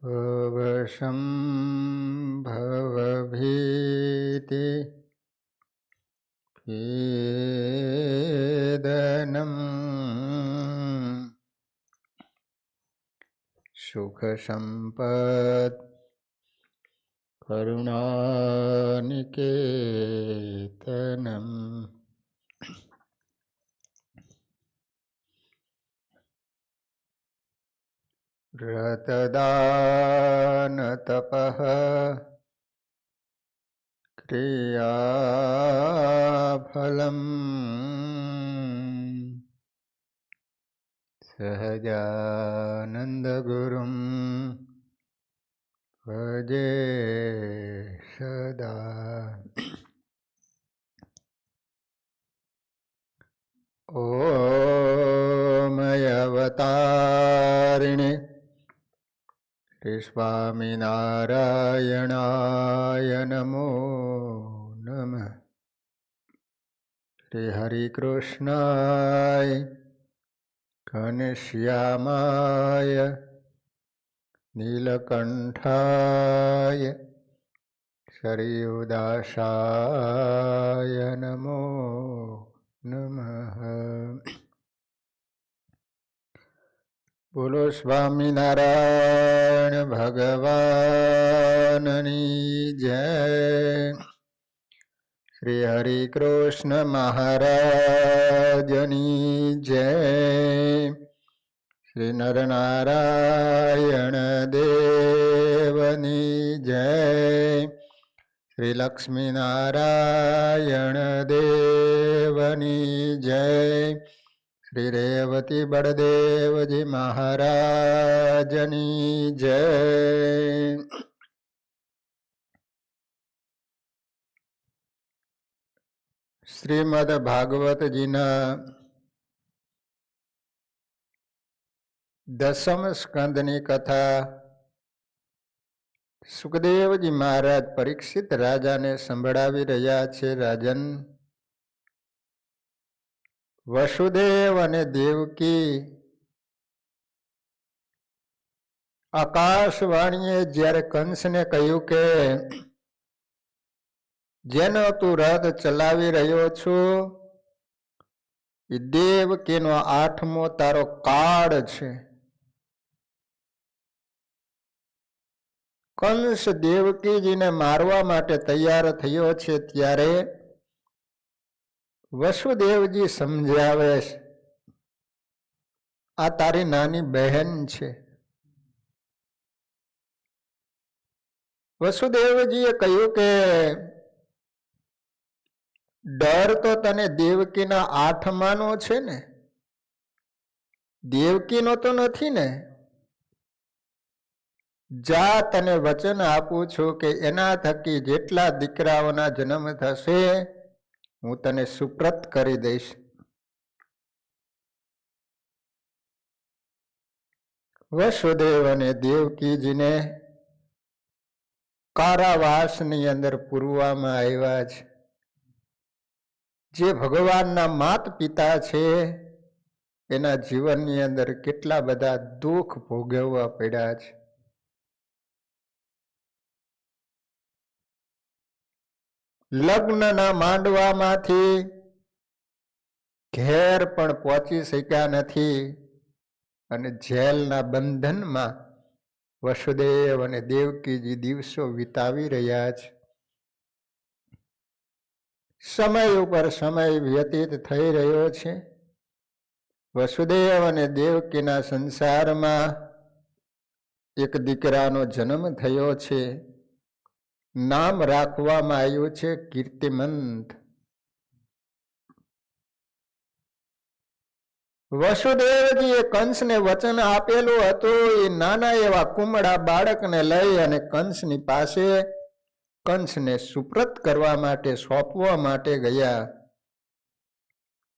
भवशम्भवभीति भेदनं सुखसम्पत् करुणानिकेतनम् रतदानतपः क्रियाफलम् सहजानन्दगुरुं भजे सदा। ॐ अवतारिणे श्री स्वामिनारायणाय नमो नमः। श्री हरिकृष्णाय घनश्यामाय नीलकण्ठाय श्रीयुदासाय नमो नमः। बोलो स्वामिनारायण भगवाननी जय। श्री हरिकृष्ण महाराजनी जय। श्री नरनारायण देवनी जय। श्री लक्ष्मीनारायण देवनी जय। श्री रेवती बड़देव जी महाराजनी जय। श्रीमद् भागवत जी ना 10મ સ્કંદની કથા સુખદેવજી મહારાજ પરીક્ષિત રાજાને સંભળાવી રહ્યા છે। રાજન, વસુદેવ અને દેવકી આકાશવાણીએ જ્યારે કંસને કહ્યું કે જેનો તું રથ ચલાવી રહ્યો છો એ દેવકીનો 8મો તારો કાળ છે। કંસ દેવકીજીને મારવા માટે તૈયાર થયો છે ત્યારે વસુદેવજી સમજાવે છે આ તારી નાની બહેન છે। વસુદેવજીએ કહ્યું કે ડર તો તને દેવકીના 8માનો છે ને, દેવકીનો તો નથી ને। જા, તને વચન આપું છું કે એના થકી જેટલા દીકરાઓના જન્મ થશે હું તને સુપ્રત કરી દઈશ। વસુદેવ અને દેવકીજીને કારાવાસની અંદર પૂરવામાં આવ્યા છે। જે ભગવાનના માત પિતા છે એના જીવનની અંદર કેટલા બધા દુઃખ ભોગવવા પડ્યા છે। લગ્નના માંડવામાંથી ઘેર પણ પહોંચી શક્યા નથી અને જેલના બંધનમાં વસુદેવ અને દેવકીજી દિવસો વિતાવી રહ્યા છે। સમય ઉપર સમય વ્યતીત થઈ રહ્યો છે। વસુદેવ અને દેવકીના સંસારમાં એક દીકરાનો જન્મ થયો છે। નામ રાખવામાં આવ્યું છે કીર્તિમંત। વસુદેવજીએ કંસને વચન આપેલું હતું એ નાના એવા કુમળા બાળકને લઈ અને કંસની પાસે કંસને સુપ્રત કરવા માટે સોંપવા માટે ગયા।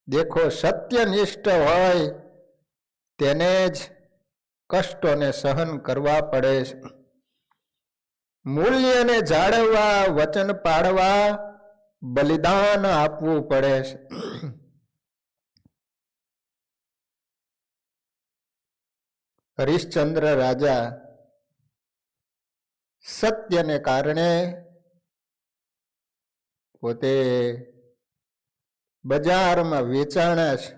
દેખો, સત્યનિષ્ઠ હોય તેને જ કષ્ટોને સહન કરવા પડે છે। મૂલ્યને જાળવવા, વચન પાળવા બલિદાન આપવું પડે છે। હરિશ્ચંદ્ર રાજા સત્યને કારણે પોતે બજારમાં વેચાણા છે,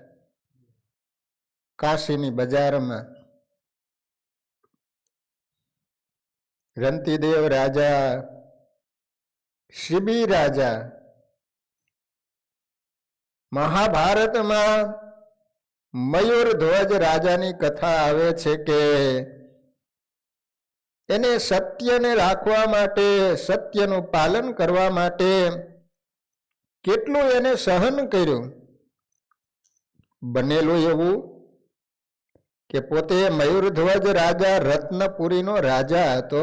કાશીની બજારમાં. રંતિદેવ રાજા, શિબી રાજા, મહાભારતમાં મયુરધ્વજ રાજાની કથા આવે છે કે એને સત્યને રાખવા માટે, સત્યનું પાલન કરવા માટે કેટલું એને સહન કર્યું. બનેલું એવું કે પોતે મયુરધ્વજ રાજા રત્નપુરીનો રાજા હતો.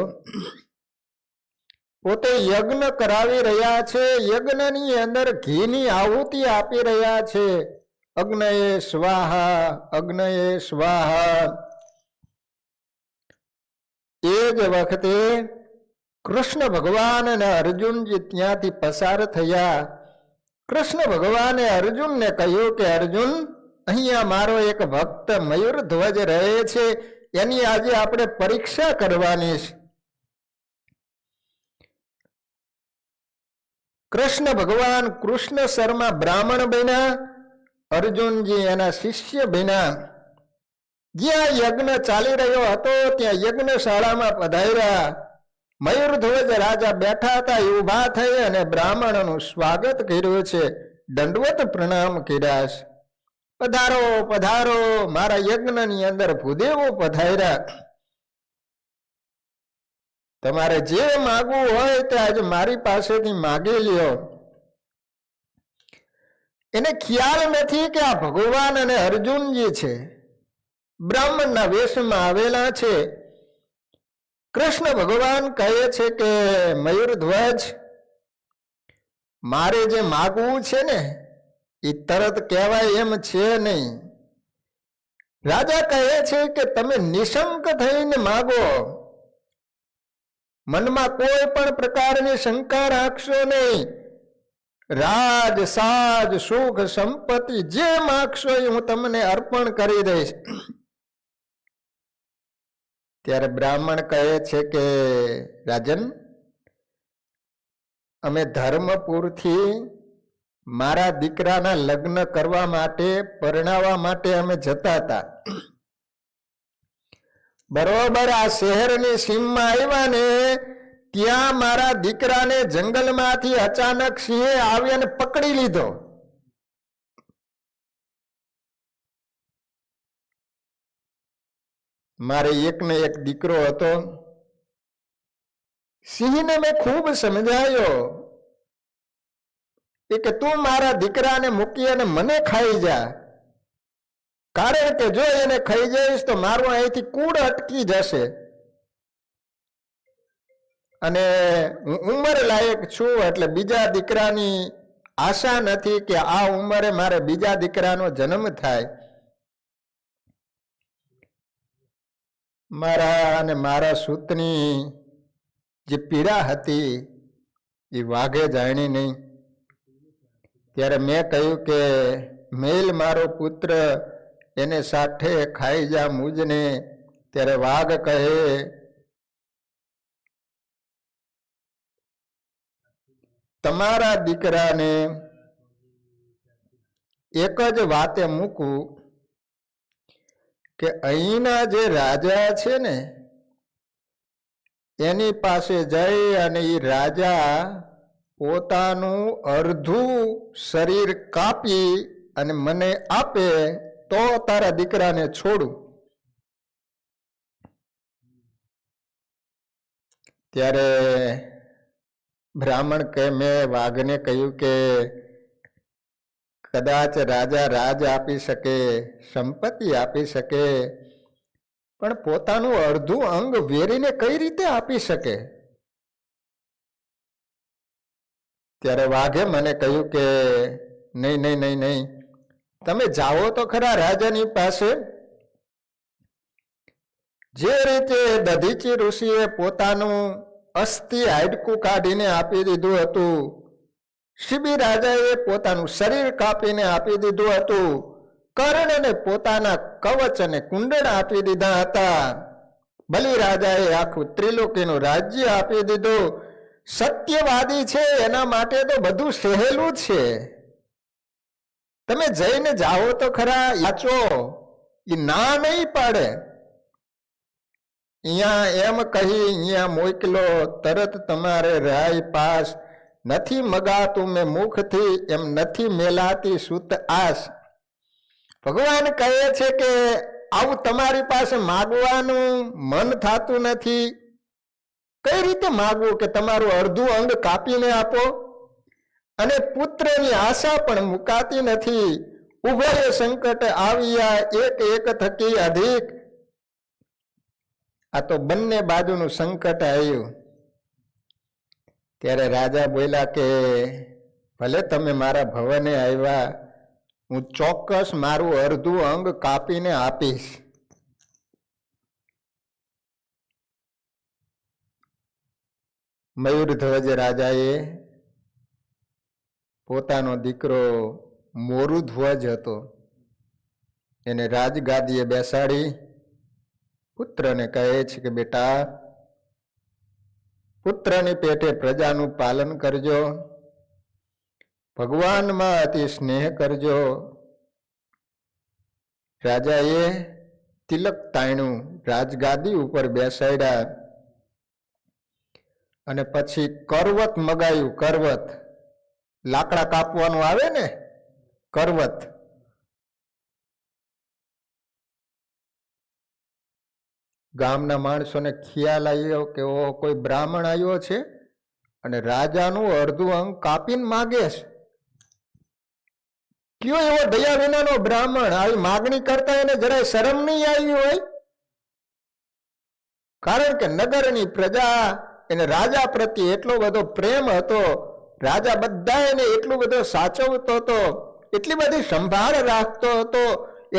પોતે યજ્ઞ કરાવી રહ્યા છે, યજ્ઞની અંદર ઘીની આહુતિ આપી રહ્યા છે. અગ્નયે સ્વાહા, અગ્નયે સ્વાહા. એ જ વખતે કૃષ્ણ ભગવાન અને અર્જુનજી ત્યાંથી પસાર થયા. કૃષ્ણ ભગવાને અર્જુનને કહ્યું કે અર્જુન, અહીંયા મારો એક ભક્ત મયુરધ્વજ રહે છે, એની આજે આપણે પરીક્ષા કરવાની છે. કૃષ્ણ ભગવાન કૃષ્ણ શર્મા બ્રાહ્મણ બન્યા, અર્જુનજી એના શિષ્ય બન્યા. જ્યાં યજ્ઞ ચાલી રહ્યો હતો ત્યાં યજ્ઞશાળામાં પધાર્યા. મયુરધ્વજ રાજા બેઠા હતા, એ ઊભા થઈ અને બ્રાહ્મણનું સ્વાગત કર્યું છે, દંડવત પ્રણામ કર્યા છે. પધારો પધારો, મારા યજ્ઞની અંદર ભૂદેવો પધાર્યા. તમારે જે માગવું હોય તે આજે મારી પાસેથી માગી લ્યો. એને ખ્યાલ નથી કે આ ભગવાન અને અર્જુનજી છે, બ્રાહ્મણના વેશમાં આવેલા છે. કૃષ્ણ ભગવાન કહે છે કે મયુરધ્વજ, મારે જે માગવું છે ને એ તરત કહેવાય એમ છે નહીં. રાજા કહે છે કે તમે નિશંક થઈને માગો, મનમાં કોઈ પણ પ્રકારની શંકા રાખશો નહીં. રાજ, સાજ, સુખ, સંપત્તિ જે માગશો એ હું તમને અર્પણ કરી દઈશ. ત્યારે બ્રાહ્મણ કહે છે કે રાજન, અમે ધર્મપુરથી મારા દીકરાના લગ્ન કરવા માટે, પરણાવવા માટે અમે જતા હતા. બરોબર આ શહેરની સીમમાં આવ્યા ને ત્યાં મારા દીકરાને જંગલમાંથી અચાનક સિંહે આવી અને પકડી લીધો. મારે એકને એક દીકરો હતો. સિંહને મેં ખૂબ સમજાયો કે તું મારા દીકરાને મૂકી અને મને ખાઈ જા, કારણ કે જો એને ખાઈ જઈશ તો મારું અહીંથી કુળ અટકી જશે અને હું ઉંમર લાયક છું, એટલે બીજા દીકરાની આશા નથી કે આ ઉંમરે મારે બીજા દીકરાનો જન્મ થાય. મારા અને મારા સૂતની જે પીડા હતી એ વાઘે જાણી નહીં. ત્યારે મેં કહ્યું કે મેલ મારો પુત્ર, એને સાથે ખાઈ જા મુજને. ત્યારે વાઘ કહે તમારા દીકરાને એક જ વાતે મૂકવું કે અહીંના જે રાજા છે ને એની પાસે જઈ અને એ રાજા પોતાનું અર્ધું શરીર કાપી અને મને આપે તો તારા દીકરાને છોડું. ત્યારે બ્રાહ્મણ કે મેં વાઘને કહ્યું કે કદાચ રાજા રાજ આપી શકે, સંપત્તિ આપી શકે, પણ પોતાનું અડધું અંગ વેરીને કઈ રીતે આપી શકે? ત્યારે વાઘે મને કહ્યું કે નહીં નહીં નહીં નહીં, તમે જાઓ તો ખરા રાજાની પાસે. જે રીતે દધીચી ઋષિએ પોતાનું અસ્થિ હાડકું કાઢીને આપી દીધું હતું, શિબી રાજાએ પોતાનું શરીર કાપીને આપી દીધું હતું, કર્ણને પોતાના કવચ અને કુંડળ આપી દીધા હતા, બલિ રાજાએ આખું ત્રિલોકીનું રાજ્ય આપી દીધું. સત્યવાદી છે એના માટે તો બધું સહેલું છે. તમે જઈને જાઓ તો ખરા, યાચો, એ ના નહીં પાડે. અહીંયા એમ કહી અહીંયા મોકલો, તરત તમારે રાય પાસ. નથી મગાતું મેં મુખથી, એમ નથી મેલાતી સુત આસ. ભગવાન કહે છે કે આવું તમારી પાસે માગવાનું મન થતું નથી. કઈ રીતે માગવું કે તમારું અડધું અંગ કાપીને આપો? અને પુત્રની આશા પણ મુકાતી નથી. ઉભય સંકટ આવ્યા એક એક થકી અધિક. આ તો બંને બાજુનું સંકટ આવ્યું. ત્યારે રાજા બોલ્યા કે ભલે તમે મારા ભવને આવ્યા, હું ચોક્કસ મારું અડધું અંગ કાપીને આપીશ. મયુરધ્વજ રાજાએ પોતાનો દીકરો મોરુધ્વજ હતો, એને રાજગાદીએ બેસાડી પુત્રને કહે છે કે બેટા, પુત્રની પેટે પ્રજાનું પાલન કરજો, ભગવાનમાં અતિ સ્નેહ કરજો. રાજાએ તિલક તાણ્યું, રાજગાદી ઉપર બેસાડ્યા અને પછી કરવત મગાયું. કરવત લાકડા કાપવાનું આવે ને, કરવત. ગામના માણસોને ખ્યાલ આવ્યો કે ઓ કોઈ બ્રાહ્મણ આવ્યો છે અને રાજાનું અડધું અંગ કાપીને માગે છે. કયો એવો દયા વિનાનો બ્રાહ્મણ આવી માગણી કરતા એને જરાય શરમ નહીં આવી હોય? કારણ કે નગરની પ્રજા એને રાજા પ્રત્યે એટલો બધો પ્રેમ હતો. રાજા બધા એને એટલું બધો સાચવતો હતો, એટલી બધી સંભાળ રાખતો હતો.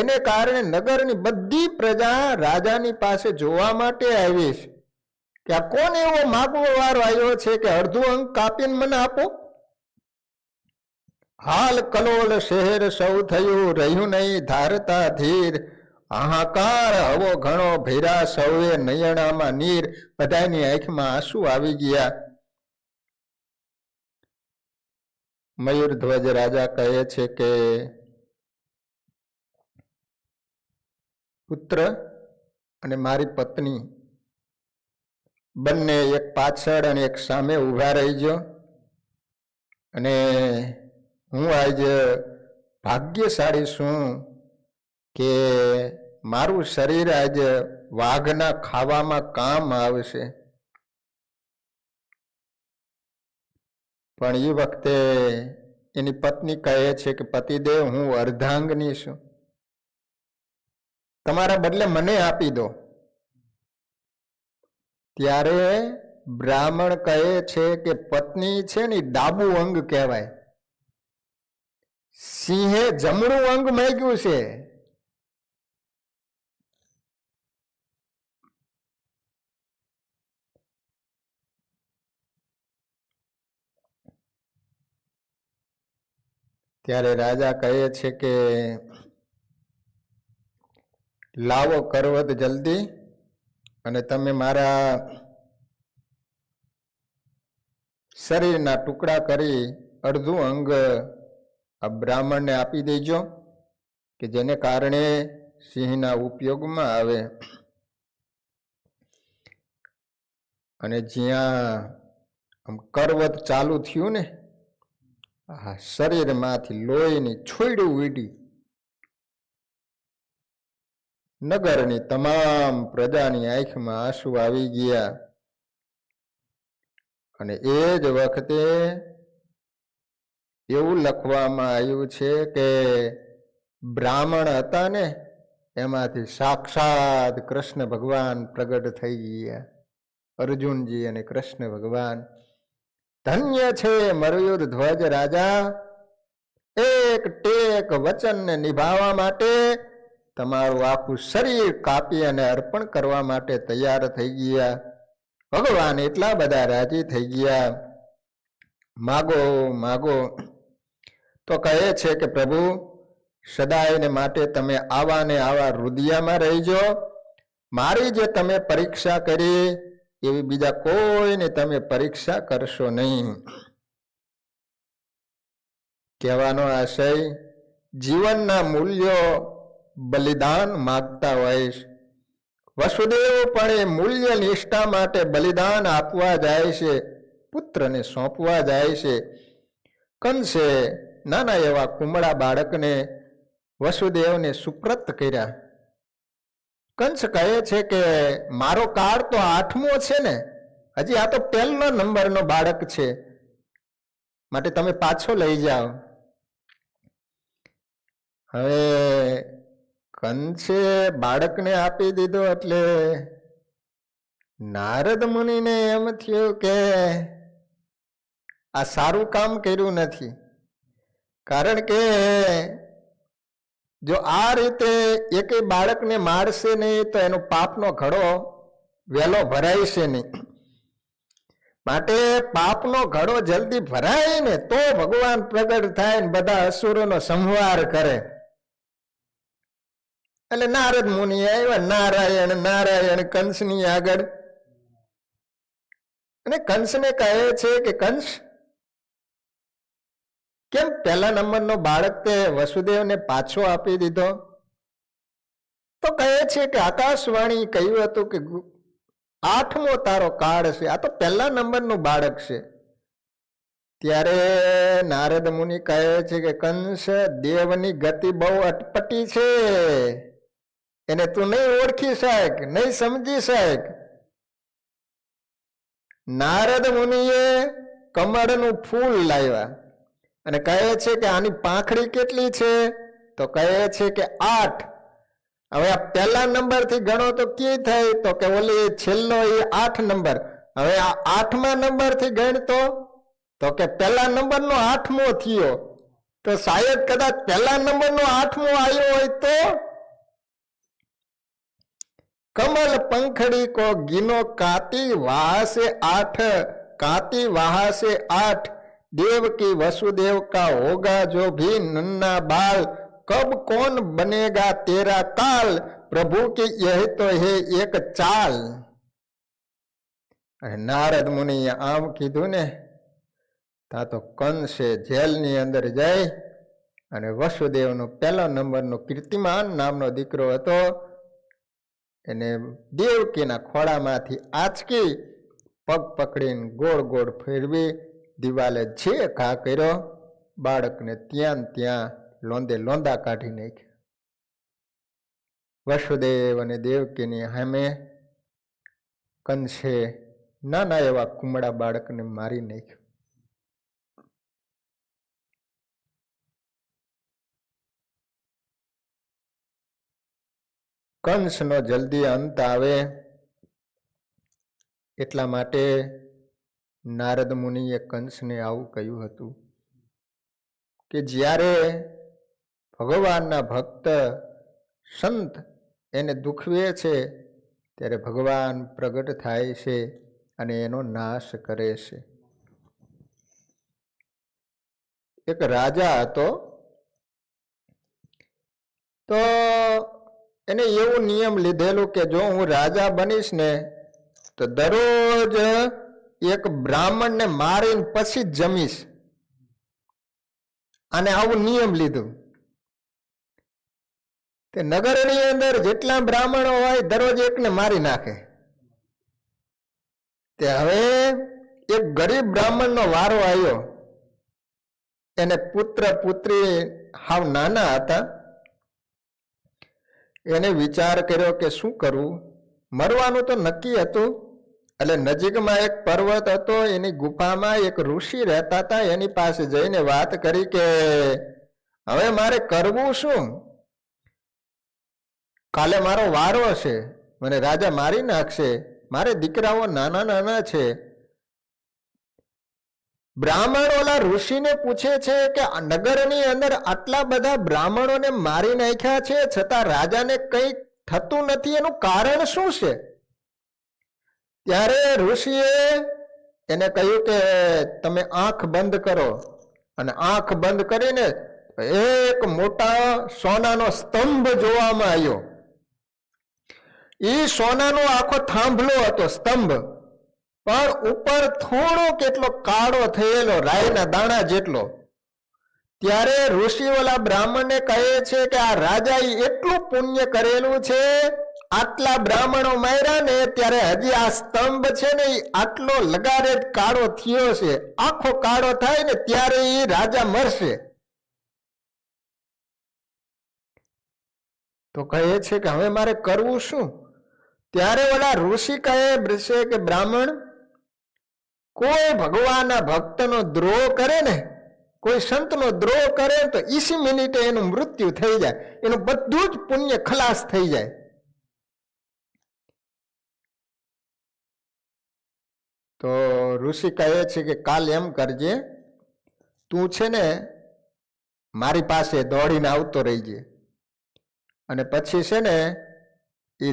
એને કારણે નગરની બધી પ્રજા રાજાની પાસે જોવા માટે આવી છે કે આ કોણ એવો માગવો વારો આવ્યો છે કે અડધું અંગ કાપીને મને આપો. હાલ કલોલ શહેર સૌ થયું, રહ્યું નહીં ધારતા ધીર. હાહાકાર હવો ઘણો, ભેરા સૌએ નયણામાં નીર. બધાની આંખમાં આંસુ આવી ગયા. મયુરધ્વજ રાજા કહે છે કે પુત્ર અને મારી પત્ની બંને એક પાછળ અને એક સામે ઊભા રહીજો. અને હું આજે ભાગ્યશાળી છું કે મારું શરીર આજે વાઘના ખાવામાં કામ આવશે. પણ એ વખતે એની પત્ની કહે છે કે પતિદેવ, હું અર્ધાંગની છું, તમારા બદલે મને આપી દો. ત્યારે બ્રાહ્મણ કહે છે કે પત્ની છે ને ડાબું અંગ કહેવાય, સિંહે જમણું અંગ માંગ્યું છે. ત્યારે રાજા કહે છે કે લાવો કરવત જલ્દી, અને તમે મારા શરીરના ટુકડા કરી અડધું અંગ આ બ્રાહ્મણને આપી દેજો કે જેને કારણે સિંહના ઉપયોગમાં આવે. અને જ્યાં આમ કરવત ચાલુ થયું ને, આ શરીરમાંથી લોહીની છોયડું વીડી. નગરની તમામ પ્રજાની આંખમાં આંસુ આવી ગયા. અને એ જ વખતે એવું લખવામાં આવ્યું છે કે બ્રાહ્મણ હતા ને એમાંથી સાક્ષાત કૃષ્ણ ભગવાન પ્રગટ થઈ ગયા. અર્જુનજી અને કૃષ્ણ ભગવાન. ધન્ય છે મયુરધ્વજ રાજા, એક ટેક વચનને નિભાવવા માટે તમારું આખું શરીર કાપી અને અર્પણ કરવા માટે તૈયાર થઈ ગયા. ભગવાન એટલા બધા રાજી થઈ ગયા. માગો માગો. તો કહે છે કે પ્રભુ, સદાયને માટે તમે આવા ને આવા રુદિયામાં રહીજો મારી જે તમે પરીક્ષા કરી એવી બીજા કોઈને તમે પરીક્ષા કરશો નહીં. કહેવાનો આશય, જીવનના મૂલ્યો બલિદાન માગતા હોઈશ. વસુદેવ પણ એ મૂલ્ય નિષ્ઠા માટે બલિદાન આપવા જાય છે, પુત્રને સોંપવા જાય છે. કંસે નાના એવા કુમળા બાળકને વસુદેવને સુપ્રત કર્યા. કંસ કહે છે કે મારો કાળ તો 8મો છે ને, હજી આ તો પહેલો નંબરનો બાળક છે, માટે તમે પાછો લઈ જાઓ. હવે કંસે બાળકને આપી દીધો એટલે નારદ મુનિને એમ થયું કે આ સારું કામ કર્યું નથી. કારણ કે જો આ રીતે એકેય બાળકને મારશે નહીં તો એનો પાપનો ઘડો વહેલો ભરાય છે નહીં. માટે પાપનો ઘડો જલ્દી ભરાય ને તો ભગવાન પ્રગટ થાય ને બધા અસુરોનો સંહાર કરે. એટલે નારદ મુનિ આવ્યા, નારાયણ નારાયણ કંસની આગળ, અને કંસને કહે છે કે કંસ, કેમ પહેલા નંબરનો બાળક તે વસુદેવને પાછો આપી દીધો? તો કહે છે કે આકાશવાણી કહ્યું હતું કે 8મો તારો કાળ છે, આ તો પહેલા નંબરનું બાળક છે. ત્યારે નારદ મુનિ કહે છે કે કંસ, દેવની ગતિ બહુ અટપટી છે, એને તું નહીં ઓળખી શક, નહીં સમજી શક. નારદ મુનિએ કમળનું ફૂલ લાવ્યા અને કહે છે કે આની પાંખડી કેટલી છે? તો કહે છે કે 8. હવે આ પહેલા નંબરથી ગણો તો કે થાય? તો કે ઓલી છેલ્લો એ 8 નંબર. હવે આ 8મા નંબરથી ગણતો તો કે પહેલા નંબરનો 8મો થયો. તો શાયદ કદાચ પહેલા નંબરનો 8મો આવ્યો હોય તો कमल पंखड़ी को गिनो काती वहा से 8, काती वहा से 8, देव की वसुदेव का होगा जो भी नन्ना बाल, कब कौन बनेगा तेरा काल, प्रभु की यही तो है एक चाल. नारद मुनि आम कीधु ने ता तो कंसे जेलनी अंदर जाई अने वसुदेवनो पहला नंबरनो कीर्तिमान नामनो दीकरो हतो એને દેવકીના ખોળામાંથી આંચકી પગ પકડીને ગોળ ગોળ ફેરવી દિવાલે જે ઘા કર્યો, બાળકને ત્યાં ત્યાં લોંદે લોંદા કાઢી નાખ્યા. વસુદેવ અને દેવકીની સામે કંસે નાના એવા કુમળા બાળકને મારી નાખ્યું. કંસનો જલ્દી અંત આવે એટલા માટે નારદ મુનિએ કંસને આવું કહ્યું હતું કે જ્યારે ભગવાનના ભક્ત સંત એને દુખવે છે ત્યારે ભગવાન પ્રગટ થાય છે અને એનો નાશ કરે છે. એક રાજા હતો, તો એને એવું નિયમ લીધેલું કે જો હું રાજા બનીશ ને તો દરરોજ એક બ્રાહ્મણને મારીને પછી જ જમીશ. અને આવું નિયમ લીધું. તે નગરની અંદર જેટલા બ્રાહ્મણો હોય દરરોજ એકને મારી નાખે. તે હવે એક ગરીબ બ્રાહ્મણનો વારો આવ્યો. એને પુત્ર પુત્રી હાવ નાના હતા. એને વિચાર કર્યો કે શું કરવું, મરવાનું તો નક્કી હતું. એટલે નજીકમાં એક પર્વત હતો, એની ગુફામાં એક ઋષિ રહેતા હતા. એની પાસે જઈને વાત કરી કે હવે મારે કરવું શું? કાલે મારો વારો છે, મને રાજા મારી નાખશે, મારે દીકરાઓ નાના નાના છે. બ્રાહ્મણ ઓલા ઋષિને પૂછે છે કે નગરની અંદર આટલા બધા બ્રાહ્મણોને મારી નાખ્યા છે છતાં રાજાને કંઈ થતું નથી, એનું કારણ શું છે? ત્યારે ઋષિએ એને કહ્યું કે તમે આંખ બંધ કરો. અને આંખ બંધ કરીને એક મોટા સોનાનો સ્તંભ જોવામાં આવ્યો. એ સોનાનો આખો થાંભલો હતો, સ્તંભ, પણ ઉપર થોડો કેટલો કાળો થયેલો, રાઈના દાણા જેટલો. ત્યારે ઋષિ ઓલા બ્રાહ્મણને કહે છે કે આ રાજાએ એટલું પુણ્ય કરેલું છે, આટલા બ્રાહ્મણો માર્યા ને ત્યારે હજી આ સ્તંભ છે ને એ આટલો લગારે જ કાળો થયો છે, આખો કાળો થાય ને ત્યારે એ રાજા મરશે. તો કહે છે કે હવે મારે કરવું શું? ત્યારે ઓલા ઋષિ કહે છે કે બ્રાહ્મણ, કોઈ ભગવાનના ભક્તનો દ્રોહ કરે ને, કોઈ સંતનો દ્રોહ કરે તો 20 મિનિટે એનું મૃત્યુ થઈ જાય, એનું બધું જ પુણ્ય ખલાસ થઈ જાય. તો ઋષિ કહે છે કે કાલ એમ કરજે, તું છે ને મારી પાસે દોડીને આવતો રહીજે, અને પછી છે ને એ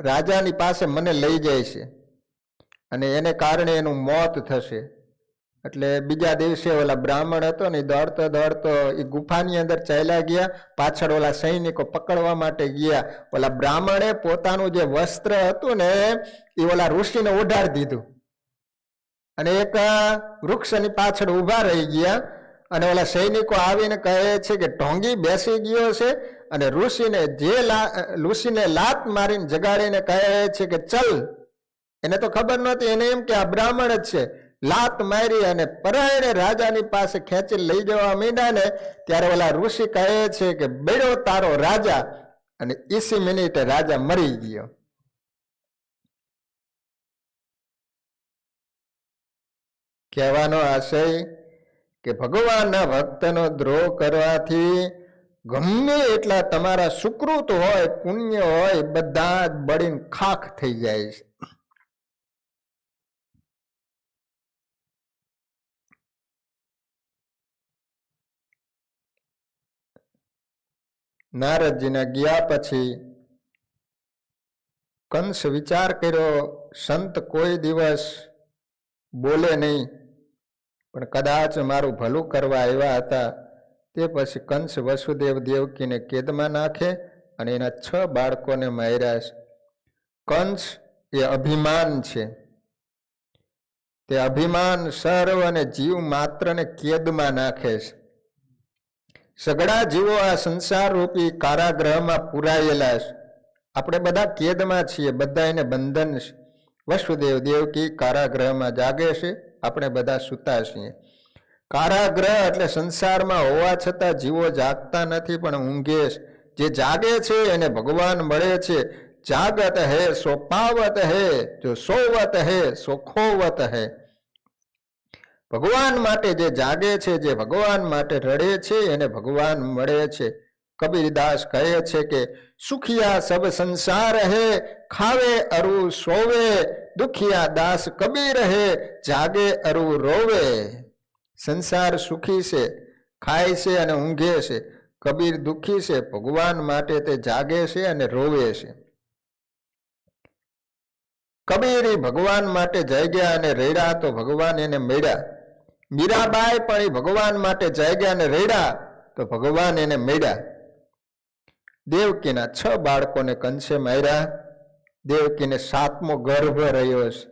રાજાની પાસે મને લઈ જાય છે, અને એને કારણે એનું મોત થશે. એટલે બીજા દિવસે ઓલા બ્રાહ્મણ હતો ને દોડતો દોડતો એ ગુફાની અંદર ચાલ્યા ગયા. પાછળ ઓલા સૈનિકો પકડવા માટે ગયા. ઓલા બ્રાહ્મણે પોતાનું જે વસ્ત્ર હતું ને એ ઓલા ઋષિને ઓઢાડી દીધું, અને એક વૃક્ષની પાછળ ઊભા રહી ગયા. અને ઓલા સૈનિકો આવીને કહે છે કે ઢોંગી બેસી ગયો છે, અને ઋષિને લાત મારીને જગાડીને કહે છે કે ચલ. એને તો ખબર નહોતી, એને એમ કે આ બ્રાહ્મણ જ છે. લાત મારી અને પરાયણે રાજાની પાસે ખેંચી લઈ જવા માંડ્યા ને ત્યારે ઓલા ઋષિ કહે છે કે બેડો તારો રાજા, અને 20 મિનિટે રાજા મરી ગયો. કહેવાનો આશય કે ભગવાનના ભક્તનો દ્રોહ કરવાથી ગમે એટલા તમારા સુકૃત હોય, પુણ્ય હોય, બધા જ બળીને ખાખ થઈ જાય છે. નારદજીના ગયા પછી કંસ વિચાર કર્યો, સંત કોઈ દિવસ બોલે નહીં, પણ કદાચ મારું ભલું કરવા આવ્યા હતા. તે પછી કંસ વસુદેવ દેવકીને કેદમાં નાખે અને એના 6 બાળકોને માર્યા છે. કંસ એ અભિમાન છે. તે અભિમાન સર્વ અને જીવ માત્રને કેદમાં નાખે છે. સઘળા જીવો આ સંસાર રૂપી કારાગૃહમાં પુરાયેલા છે. આપણે બધા કેદમાં છીએ, બધા એને બંધન છે. વસુદેવ દેવકી કારાગૃહમાં જાગે છે, આપણે બધા સૂતા છીએ. કારાગૃહ એટલે સંસારમાં હોવા છતાં જીવો જાગતા નથી પણ ઊંઘે છે. જે જાગે છે એને ભગવાન મળે છે. જાગત હે સો પાવત હે, જો સોવત હે સો ખોવત હે. ભગવાન માટે જે જાગે છે, જે ભગવાન માટે રડે છે, એને ભગવાન મળે છે. કબીરદાસ કહે છે કે સુખિયા સબ સંસાર હે, ખાવે અરુ સોવે, દુખિયા દાસ કબીર હે, જાગે અરુ રોવે. સંસાર સુખી છે, ખાય છે અને ઊંઘે છે. કબીર દુખી છે, ભગવાન માટે તે જાગે છે અને રોવે છે. કબીર ભગવાન માટે જાગ્યા અને રેડા તો ભગવાન એને મળ્યા. મીરાબાઈ પણ એ ભગવાન માટે જાગ્યા અને રેડા તો ભગવાન એને મળ્યા. દેવકીના 6 બાળકોને કંસે માર્યા. દેવકીને 7મો ગર્ભ રહ્યો છે.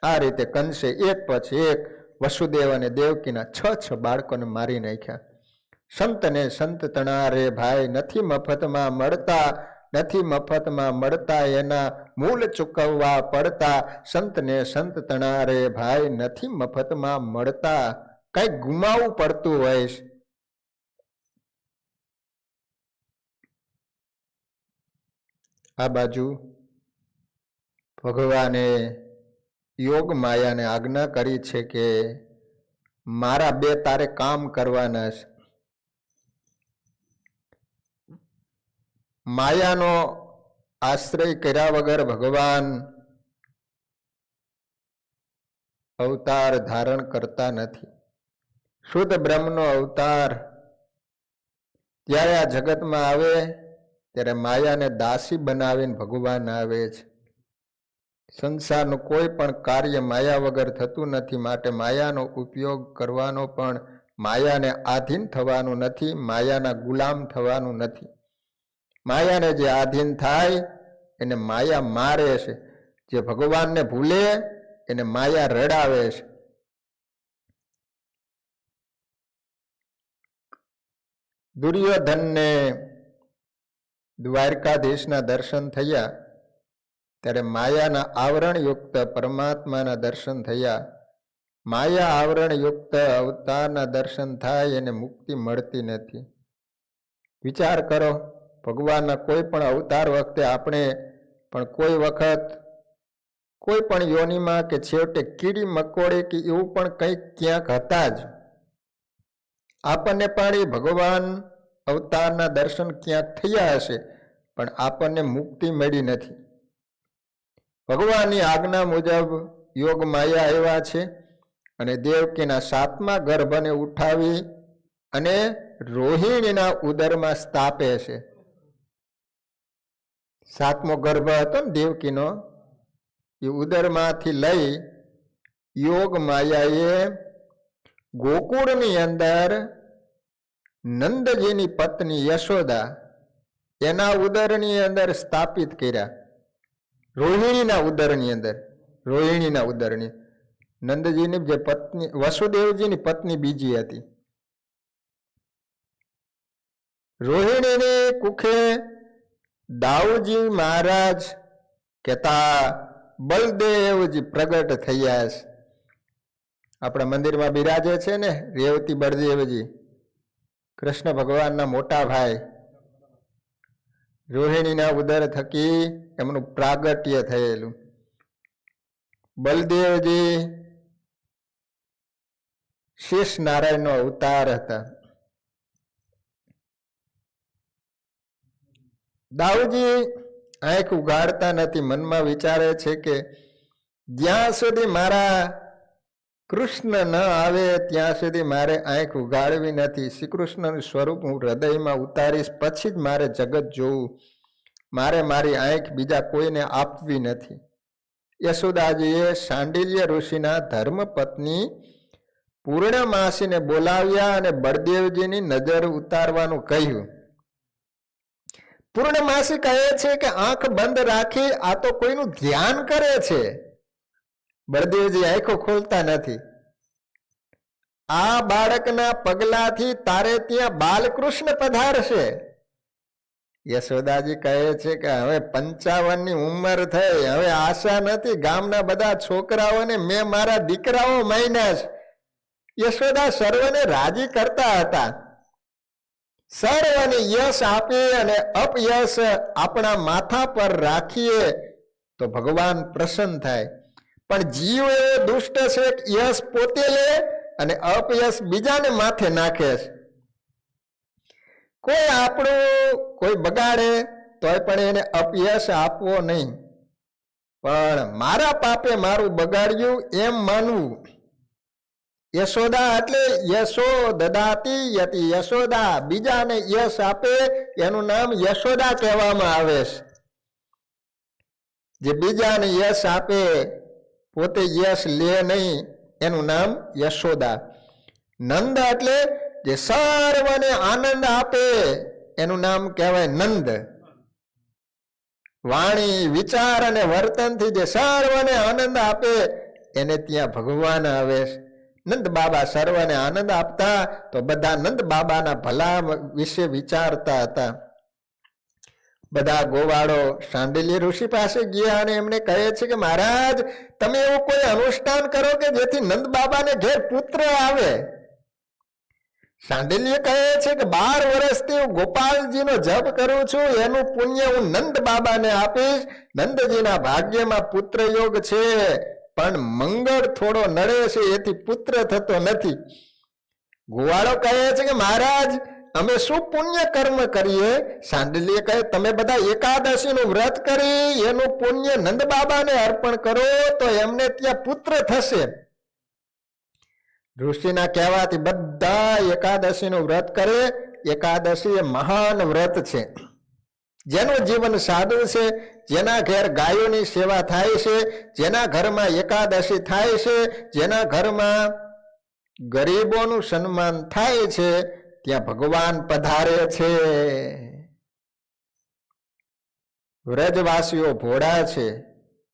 આ રીતે કંસે એક પછી એક વસુદેવ અને દેવકીના 6 બાળકોને મારી નાખ્યા. સંતને સંત તણા રે ભાઈ, નથી મફતમાં મળતા, નથી મફતમાં મળતા, એના મૂળ ચૂકવવા પડતા. સંતને સંત તણા રે ભાઈ, નથી મફતમાં મળતા, કઈક ગુમાવવું પડતું હોય છે. આ બાજુ ભગવાને યોગ માયાને આજ્ઞા કરી છે કે મારા 2 તારે કામ કરવાના છે. માયાનો આશ્રય કર્યા વગર ભગવાન અવતાર ધારણ કરતા નથી. શુદ્ધ બ્રહ્મનો અવતાર જ્યારે આ જગતમાં આવે ત્યારે માયાને દાસી બનાવીને ભગવાન આવે છે. સંસારનું કોઈ પણ કાર્ય માયા વગર થતું નથી, માટે માયાનો ઉપયોગ કરવાનો પણ માયાને આધીન થવાનું નથી, માયાના ગુલામ થવાનું નથી. માયાને જે આધીન થાય એને માયા મારે છે, જે ભગવાનને ભૂલે એને માયા રડાવે છે. દુર્યોધનને દ્વારકાધીશના દર્શન થયા ત્યારે માયાના આવરણયુક્ત પરમાત્માના દર્શન થયા. માયા આવરણયુક્ત અવતારના દર્શન થાય એને મુક્તિ મળતી નથી. વિચાર કરો, ભગવાનના કોઈ પણ અવતાર વખતે આપણે પણ કોઈ વખત કોઈ પણ યોનિમાં કે છેવટે કીડી મકોડી કે એવું પણ કંઈક ક્યાંક હતા જ. આપણને પણ એ ભગવાન અવતારના દર્શન ક્યાંક થયા હશે, પણ આપણને મુક્તિ મળી નથી. ભગવાનની આજ્ઞા મુજબ યોગ માયા આવ્યા છે અને દેવકીના 7મા ગર્ભને ઉઠાવી અને રોહિણીના ઉદરમાં સ્થાપે છે. 7મો ગર્ભ હતો ને દેવકીનો, એ ઉદરમાંથી લઈ યોગ માયાએ ગોકુળની અંદર નંદજીની પત્ની યશોદા એના ઉદરની અંદર સ્થાપિત કર્યા. રોહિણીના ઉદરની નંદજીની જે પત્ની વસુદેવજીની પત્ની બીજી હતી. રોહિણીની કુખે દાઉજી મહારાજ કહેતા બલદેવજી પ્રગટ થયા છે. આપણા મંદિરમાં બિરાજે છે ને રેવતી બળદેવજી, કૃષ્ણ ભગવાનના મોટા ભાઈ. રોહિણીના ઉદર થકી એમનું પ્રાગટ્ય થયેલું. બલદેવજી શેષ નારાયણનો અવતાર હતા. દાઉજી આંખ ઉગાડતા નથી, મનમાં વિચારે છે કે જ્યાં સુધી મારા કૃષ્ણ ન આવે ત્યાં સુધી મારે આંખ ઉગાડવી નથી. શ્રી કૃષ્ણનું સ્વરૂપ હું હૃદયમાં ઉતારીશ, પછી જ મારે જગત જોવું. મારે મારી આંખ બીજા કોઈને આપવી નથી. યશોદાજીએ શાંડિલ્ય ઋષિના ધર્મપત્ની પૂર્ણમાસીને બોલાવ્યા અને બળદેવજીની નજર ઉતારવાનું કહ્યું. પૂર્ણમાસી કહે છે કે આંખ બંધ રાખી આ તો કોઈનું ધ્યાન કરે છે. બળદેવજી આંખો ખોલતા નથી. આ બાળકના પગલાથી તારે ત્યાં બાલકૃષ્ણ પધારશે. યશોદાજી કહે છે કે હવે 55ની ઉંમર થઈ, હવે આશા નથી. ગામના બધા છોકરાઓને મેં મારા દીકરાઓ માન્યા છે. યશોદા સર્વને રાજી કરતા હતા. સર્વને યશ આપી અને અપયશ આપણા માથા પર રાખીએ તો ભગવાન પ્રસન્ન થાય. પણ જીવ એવો દુષ્ટ છે કે યશ પોતે લે અને અપયશ બીજાને માથે નાખે છે. કોઈ આપણું કોઈ બગાડે તોય પણ એને અપયશ આપવો નહીં, પણ મારા પાપે મારું બગાડ્યું એમ માનવું. યશોદા એટલે યશો દદાતી યતિ યશોદા, બીજાને યશ આપે એનું નામ યશોદા કહેવામાં આવે છે. જે બીજાને યશ આપે પોતે યશ લે નહીં એનું નામ યશોદા. નંદ એટલે જે સર્વને આનંદ આપે એનું નામ કહેવાય નંદ. વાણી વિચાર અને વર્તનથી જે સર્વને આનંદ આપે એને ત્યાં ભગવાન આવે. નંદ બાબા સર્વને આનંદ આપતા તો બધા નંદ બાબાના ભલા વિશે વિચારતા હતા. બધા ગોવાળો શાંડિલ્ય ઋષિ પાસે ગયા અને એમને કહે છે કે મહારાજ તમે એવું કોઈ અનુષ્ઠાન કરો કે જેથી નંદ બાબાને ઘેર પુત્ર આવે. શાંડિલ્ય કહે છે કે 12 વર્ષથી હું ગોપાલજીનો જપ કરું છું, એનું પુણ્ય હું નંદ બાબાને આપીશ. નંદજીના ભાગ્યમાં પુત્ર યોગ છે, પણ મંગળ થોડો નડે છે એથી પુત્ર થતો નથી. ગોવાળો કહે છે કે મહારાજ અમે શું પુણ્ય કર્મ કરીએ? શાંડિલ્ય કહે તમે બધા એકાદશીનું વ્રત કરી એનું પુણ્ય નંદ બાબાને અર્પણ કરો તો એમને ત્યાં પુત્ર થશે. ઋષિના કહેવાથી બધા એકાદશીનું વ્રત કરે. એકાદશી એ મહાન વ્રત છે. જેનું જીવન સાદું છે, જેના ઘેર ગાયોની સેવા થાય છે, જેના ઘરમાં એકાદશી થાય છે, જેના ઘરમાં ગરીબોનું સન્માન થાય છે, ત્યાં ભગવાન પધારે છે. વ્રજવાસીઓ ભોળા છે,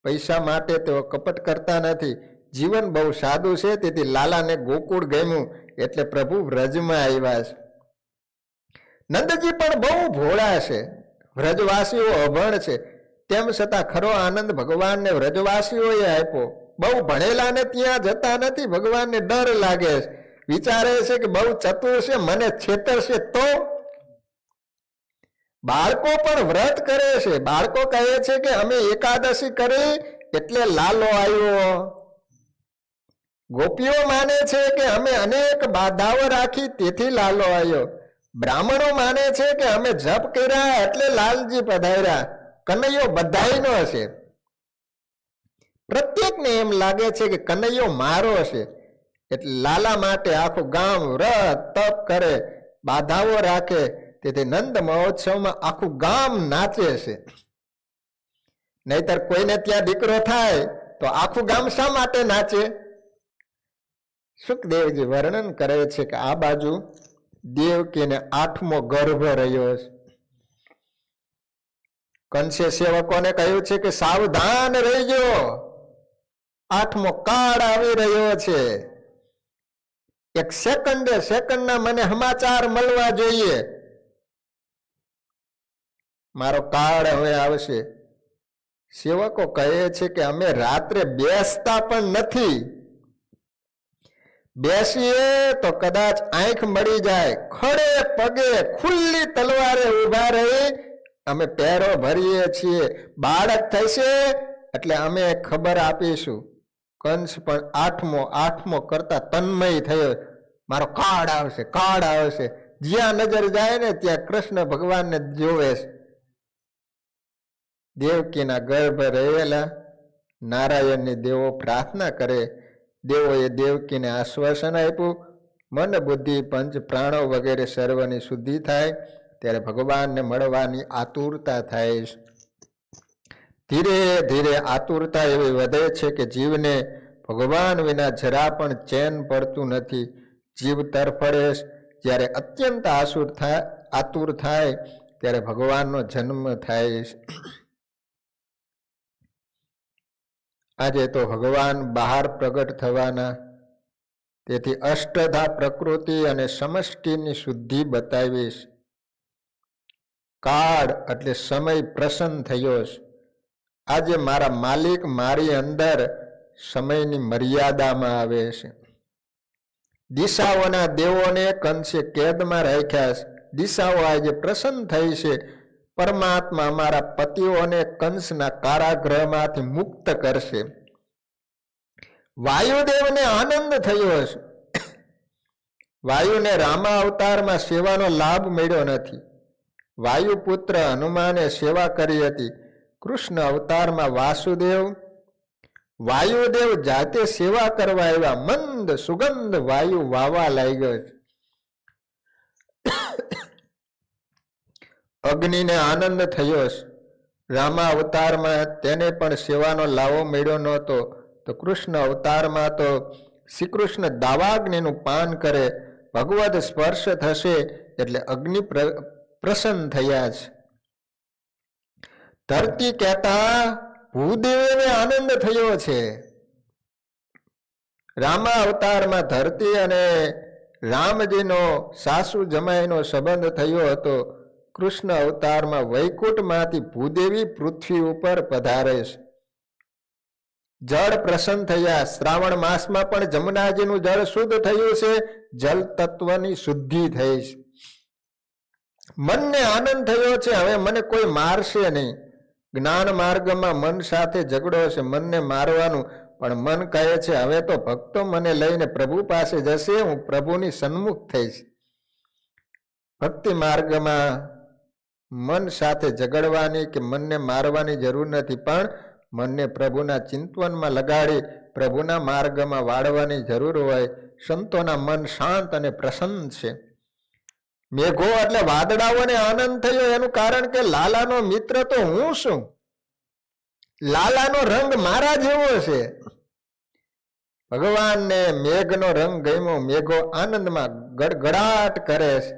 પૈસા માટે તેઓ કપટ કરતા નથી, જીવન બહુ સાદું છે, તેથી લાલાને ગોકુળ ગમ્યું એટલે પ્રભુ વ્રજમાં આવ્યા છે. નંદજી પણ બહુ ભોળા છે, વ્રજવાસીઓ અભણ છે, તેમ છતાં ખરો આનંદ ભગવાનને વ્રજવાસીઓએ આપ્યો. બહુ ભણેલાને ત્યાં જતા નથી, ભગવાનને ડર લાગે છે, વિચારે છે કે બહુ ચતુર છે, મને છેતરશે તો. બાળકો પણ વ્રત કરે છે, બાળકો કહે છે કે અમે એકાદશી કરી એટલે લાલો આવ્યો. ગોપીઓ માને છે કે અમે અનેક બાધાઓ રાખી તેથી લાલો આવ્યો. બ્રાહ્મણો માને છે કે અમે જપ કર્યા એટલે લાલજી પધાર્યા. કનૈયો બધાયનો છે. પ્રત્યેકને એમ લાગે છે કે કનૈયો મારો છે, એટલે લાલા માટે આખું ગામ વ્રત તપ કરે, બાધાઓ રાખે. તેથી નંદ મહોત્સવમાં આખું ગામ નાચે છે. નહીતર કોઈને ત્યાં દીકરો થાય તો આખું ગામ શા માટે નાચે? સુખદેવજી વર્ણન કરે છે કે આ બાજુ દેવકીને 8મો ગર્ભ રહ્યો છે. કંસે સેવકોને કહ્યું છે કે સાવધાન રહેજો, 8મો કાળ આવી રહ્યો છે. એક સેકન્ડના મને સમાચાર મળવા જોઈએ. મારો કાળ હવે આવશે. સેવકો કહે છે કે અમે રાત્રે બેસતા પણ નથી, બેસીએ તો કદાચ આંખ મળી જાય. ખડે પગે ખુલ્લી તલવારે ઉભા રહી અમે પહેરો ભરીએ છીએ. બાળક થશે એટલે અમે ખબર આપીશું. કંસ પણ 8મો કરતા તન્મય થયો. મારો કાળ આવશે, કાળ આવશે. જ્યાં નજર જાય ને ત્યાં કૃષ્ણ ભગવાનને જોવે છે. દેવકીના ગર્ભ રહેલા નારાયણની દેવો પ્રાર્થના કરે. દેવોએ દેવકીને આશ્વાસન આપ્યું, મન બુદ્ધિ પંચ પ્રાણો વગેરે સર્વની શુદ્ધિ થાય ત્યારે ભગવાનને મળવાની આતુરતા થાય છે. ધીરે ધીરે આતુરતા એવી વધે છે કે જીવને ભગવાન વિના જરા પણ ચેન પડતું નથી. જીવ તરફડે. જ્યારે અત્યંત આતુર થાય ત્યારે ભગવાનનો જન્મ થાય છે. આજે તો ભગવાન બહાર પ્રગટ થવાના, તેથી અષ્ટધા પ્રકૃતિ અને સમષ્ટિની શુદ્ધિ બતાવીશ. કાળ એટલે સમય પ્રસન્ન થયો છે. આજે મારા માલિક મારી અંદર સમયની મર્યાદામાં આવે છે. દિશાઓના દેવોને કંસે કેદમાં રાખ્યા છે. દિશાઓ આજે પ્રસન્ન થઈ છે. પરમાત્મા અમારા પતિઓને કંસના કારાગૃહમાંથી મુક્ત કરશે. વાયુદેવને આનંદ થયો છે. વાયુને રામા અવતારમાં સેવાનો લાભ મળ્યો નથી. વાયુપુત્ર હનુમાને સેવા કરી હતી. કૃષ્ણ અવતારમાં વાયુદેવ જાતે સેવા કરવા આવ્યા. મંદ સુગંધ વાયુ વાવા લાગ્યો છે. અગ્નિને આનંદ થયો છે. રામા અવતારમાં તેને પણ સેવાનો લાવો મળ્યો નહોતો, તો કૃષ્ણ અવતારમાં તો શ્રી કૃષ્ણ દાવાગ્નિનું પાન કરે. ભગવદ સ્પર્શ થશે એટલે અગ્નિ પ્રસન્ન થયા છે. ધરતી કહેતા ભૂદેવને આનંદ થયો છે. રામા અવતારમાં ધરતી અને રામજીનો સાસુ જમાઈનો સંબંધ થયો હતો. કૃષ્ણ અવતારમાં વૈકુંઠમાંથી ભૂદેવી પૃથ્વી ઉપર પધારે છે. જળ પ્રસન્ન થયા. શ્રાવણ માસમાં પણ જમુનાજીનું જળ શુદ્ધ થયું છે. જલ તત્વની શુદ્ધિ થઈ છે. મનને આનંદ થયો છે. હવે મને કોઈ મારશે નહીં. જ્ઞાન માર્ગમાં મન સાથે ઝઘડો છે, મનને મારવાનું. પણ મન કહે છે હવે તો ભક્તો મને લઈને પ્રભુ પાસે જશે, હું પ્રભુની સન્મુખ થઈશ. ભક્તિ માર્ગમાં મન સાથે ઝઘડવાની કે મનને મારવાની જરૂર નથી, પણ મનને પ્રભુના ચિંતવનમાં લગાડી પ્રભુના માર્ગમાં વાળવાની જરૂર હોય. સંતોના મન શાંત અને પ્રસન્ન છે. મેઘો એટલે વાદળાઓને આનંદ થયો. એનું કારણ કે લાલાનો મિત્ર તો હું છું. લાલાનો રંગ મારા જેવો છે. ભગવાનને મેઘનો રંગ ગમ્યો. મેઘો આનંદમાં ગડગડાટ કરે છે.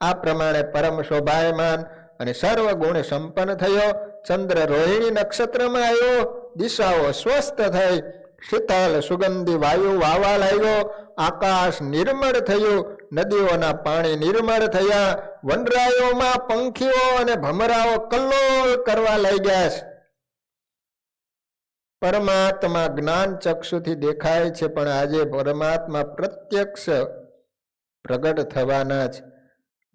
આ પ્રમાણે પરમ શોભાયમાન અને સર્વ ગુણ સંપન્ન થયો. ચંદ્ર રોહિણી નક્ષત્રમાં આવ્યો, દિશાઓ સ્વસ્થ થઈ, શીતળ સુગંધી વાયુ વાવા લાગ્યો, આકાશ નિર્મળ થયું, નદીઓના પાણી નિર્મળ થયા, વનરાયોમાં પંખીઓ અને ભમરાઓ કલ્લોળ કરવા લાગ્યા છે. પરમાત્મા જ્ઞાન ચક્ષુથી દેખાય છે, પણ આજે પરમાત્મા પ્રત્યક્ષ પ્રગટ થવાના છે.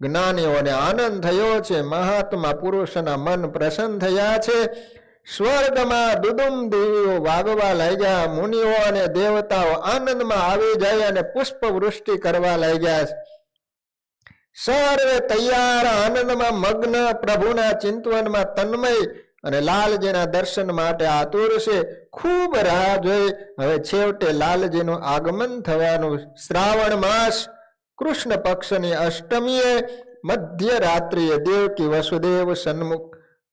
જ્ઞાનીઓને આનંદ થયો છે, મહાત્મા પુરુષના મન પ્રસન્ન થયા છે. સ્વર્ગમાં દુદુમ દેવીઓ વાગવા લાગ્યા, મુનિઓ અને દેવતાઓ આનંદમાં આવી જાય અને પુષ્પ વૃષ્ટિ કરવા લાગ્યા છે. સર્વે તૈયાર, આનંદમાં મગ્ન, પ્રભુના ચિંતવનમાં તન્મય અને લાલજીના દર્શન માટે આતુર છે. ખૂબ રાહ જોઈ હવે છેવટે લાલજીનું આગમન થવાનું. શ્રાવણ માસ કૃષ્ણ પક્ષની અષ્ટમીએ મધ્યરાત્રિએ દેવકી વસુદેવ સન્મુખ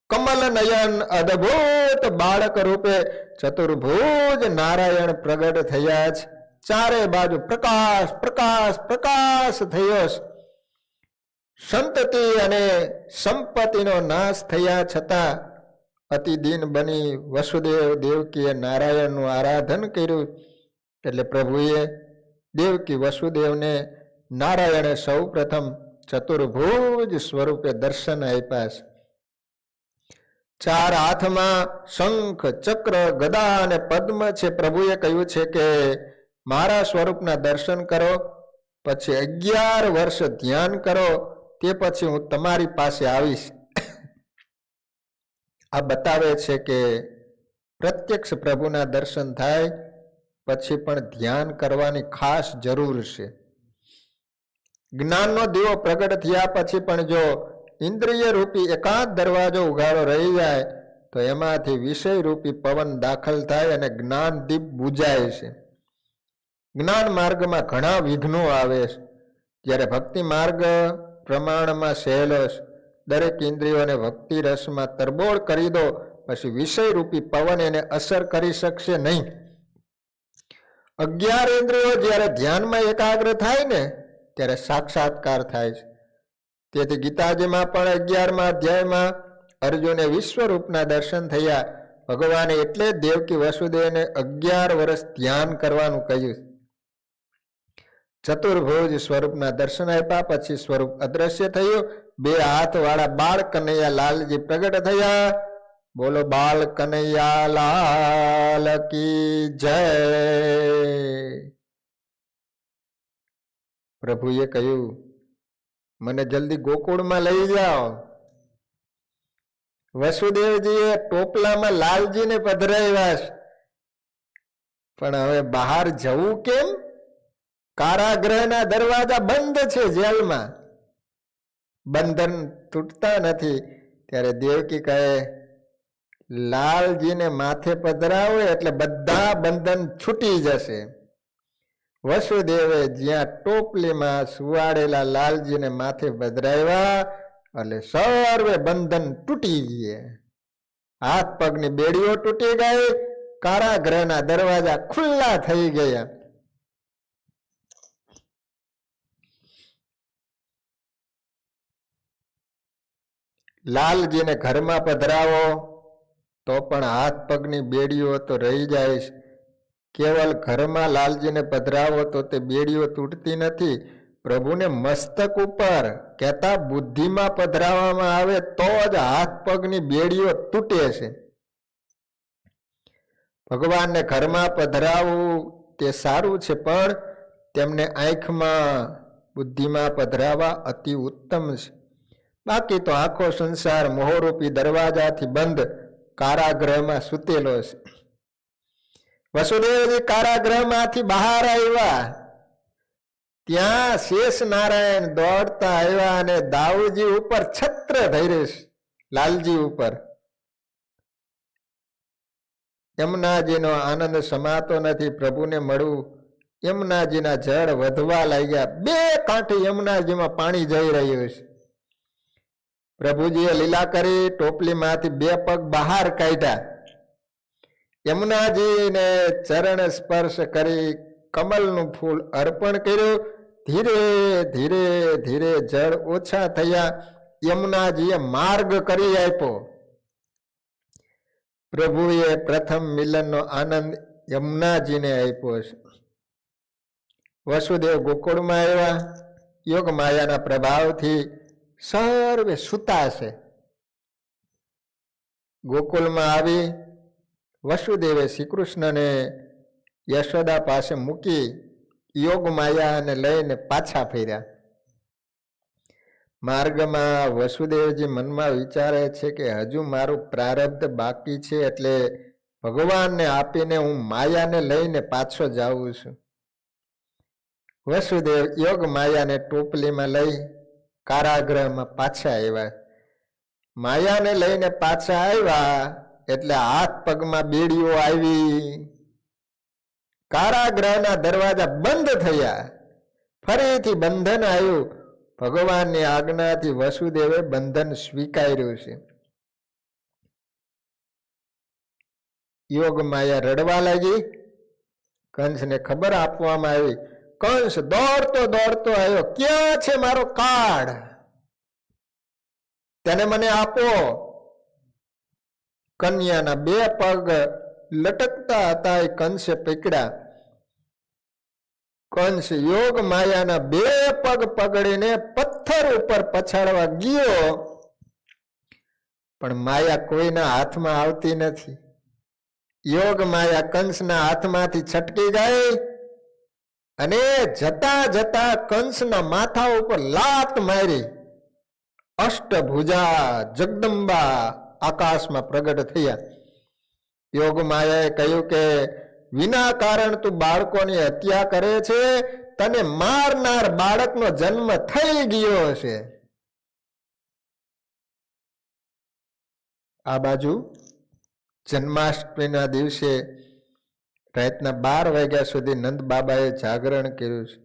કમલ નયન અદભુત બાળક રૂપે ચતુર્ભુજ નારાયણ પ્રગટ થયા છે. ચારે બાજુ પ્રકાશ પ્રકાશ પ્રકાશ થયો છે. સંતતિ અને સંપત્તિનો નાશ થયા છતાં અતિ દીન બની વસુદેવ દેવકીએ નારાયણનું આરાધન કર્યું. એટલે પ્રભુએ દેવકી વસુદેવને નારાયણે સૌ પ્રથમ ચતુર્ભુજ સ્વરૂપે દર્શન આપ્યા છે. ચાર હાથમાં શંખ, ચક્ર, ગદા અને પદ્મ છે. પ્રભુએ કહ્યું છે કે મારા સ્વરૂપના દર્શન કરો, પછી 11 વર્ષ ધ્યાન કરો, તે પછી હું તમારી પાસે આવીશ. આ બતાવે છે કે પ્રત્યક્ષ પ્રભુના દર્શન થાય પછી પણ ધ્યાન કરવાની ખાસ જરૂર છે. જ્ઞાનનો દીવો પ્રગટ થયા પછી પણ જો ઇન્દ્રિય રૂપી એકાદ દરવાજો ઉઘાડો રહી જાય તો એમાંથી વિષય રૂપી પવન દાખલ થાય અને જ્ઞાન દીપ બુજાય છે. જ્ઞાન માર્ગમાં ઘણા વિઘ્નો આવે છે, જ્યારે ભક્તિ માર્ગ પ્રમાણમાં સહેલો છે. દરેક ઇન્દ્રિયોને ભક્તિ રસમાં તરબોળ કરી દો, પછી વિષય રૂપી પવન એને અસર કરી શકશે નહીં. 11 ઇન્દ્રિયો જ્યારે ધ્યાનમાં એકાગ્ર થાય ને ત્યારે સાક્ષાત્કાર થાય છે. તેથી ગીતાજીમાં પણ 11મા અધ્યાયમાં અર્જુને વિશ્વરૂપના દર્શન થયા. ભગવાને એટલે જ દેવકી વસુદેવને 11 વર્ષ ધ્યાન કરવાનું કહ્યું. ચતુર્ભુજ સ્વરૂપના દર્શન આપ્યા પછી સ્વરૂપ અદ્રશ્ય થયું. 2 હાથ વાળા બાળ કનૈયા લાલજી પ્રગટ થયા. બોલો બાલ કનૈયા લાલ કી જય. પ્રભુએ કહ્યું મને જલ્દી ગોકુળમાં લઈ જાઓ. વસુદેવજીએ ટોપલામાં લાલજીને પધરાવ્યા છે, પણ હવે બહાર જવું કેમ? કારાગૃહના દરવાજા બંધ છે, જેલમાં બંધન તૂટતા નથી. ત્યારે દેવકી કહે લાલજીને માથે પધરાવો એટલે બધા બંધન છૂટી જશે. વસુદેવે જ્યાં ટોપલીમાં સુવાડેલા લાલજીને માથે પધરાવ્યા એટલે સર્વે બંધન તૂટી ગયા. હાથ પગની બેડીઓ તૂટી ગઈ, કારાગૃહના દરવાજા ખુલ્લા થઈ ગયા. લાલજીને ઘરમાં પધરાવો તો પણ હાથ પગની બેડીઓ તો રહી જાય છે. કેવલ ઘરમાં લાલજીને પધરાવો તો તે બેડીઓ તૂટતી નથી. પ્રભુને મસ્તક ઉપર કહેતા બુદ્ધિમાં પધરાવવામાં આવે તો જ હાથ પગની બેડીઓ તૂટે છે. ભગવાનને ઘરમાં પધરાવવું તે સારું છે, પણ તેમને આંખમાં બુદ્ધિમાં પધરાવા અતિ ઉત્તમ છે. બાકી તો આખો સંસાર મોહરૂપી દરવાજાથી બંધ કારાગૃહમાં સૂતેલો છે. વસુદેવજી કારાગૃહમાંથી બહાર આવ્યા, ત્યાં શેષ નારાયણ દોડતા આવ્યા અને દાઉજી ઉપર છત્ર ધર્યું છે, લાલજી ઉપર. યમુનાજીનો આનંદ સમાતો નથી. પ્રભુને મળવું, યમુનાજીના જળ વધવા લાગ્યા. 2 કાંઠે યમુનાજીમાં પાણી જઈ રહ્યું છે. પ્રભુજીએ લીલા કરી ટોપલીમાંથી 2 પગ બહાર કાઢ્યા. યમુનાજીને ચરણ સ્પર્શ કરી કમલનું ફૂલ અર્પણ કર્યું. ધીરે ધીરે ધીરે જળ ઓછા થયા. યમુનાજીએ માર્ગ કરી આપ્યો. પ્રભુએ પ્રથમ મિલનનો આનંદ યમુનાજીને આપ્યો છે. વસુદેવ ગોકુળમાં આવ્યા, યોગ માયાના પ્રભાવથી સર્વે સૂતા છે. ગોકુળમાં આવી વસુદેવે શ્રી કૃષ્ણને યશોદા પાસે મૂકી યોગ માયાને લઈને પાછા ફર્યા. માર્ગમાં વસુદેવજી મનમાં વિચારે છે કે હજુ મારું પ્રારબ્ધ બાકી છે, એટલે ભગવાનને આપીને હું માયાને લઈને પાછો જાઉં છું. વસુદેવ યોગ માયાને ટોપલીમાં લઈ કારાગૃહમાં પાછા આવ્યા. માયાને લઈને પાછા આવ્યા એટલે હાથ પગમાં બેડીઓ આવી. કારાગૃહના દરવાજા બંધ થયા. ફરીથી બંધન આવ્યું. ભગવાનની આજ્ઞાથી વસુદેવે બંધન સ્વીકાર્યું છે. યોગ માયા રડવા લાગી. કંસને ખબર આપવામાં આવી. કંસ દોડતો દોડતો આવ્યો. ક્યાં છે મારો કાર્ડ? તેને મને આપો. કન્યાના 2 પગ લટકતા હતા એ કંસે પકડ્યા. કંસ યોગ માયાના 2 પગ પકડીને પથ્થર ઉપર પછાડવા ગયો, પણ માયા કોઈના હાથમાં આવતી નથી. યોગ માયા કંસના હાથમાંથી છટકી ગઈ અને જતા જતા કંસના માથા ઉપર લાત મારી. અષ્ટભુજા જગદંબા આકાશમાં પ્રગટ થયા. યોગ માયાએ કહ્યું કે વિના કારણ તું બાળકોની હત્યા કરે છે, તને મારનાર બાળકનો જન્મ થઈ ગયો છે. આ બાજુ જન્માષ્ટમીના દિવસે રાતના 12 વાગ્યા સુધી નંદ બાબાએ જાગરણ કર્યું છે.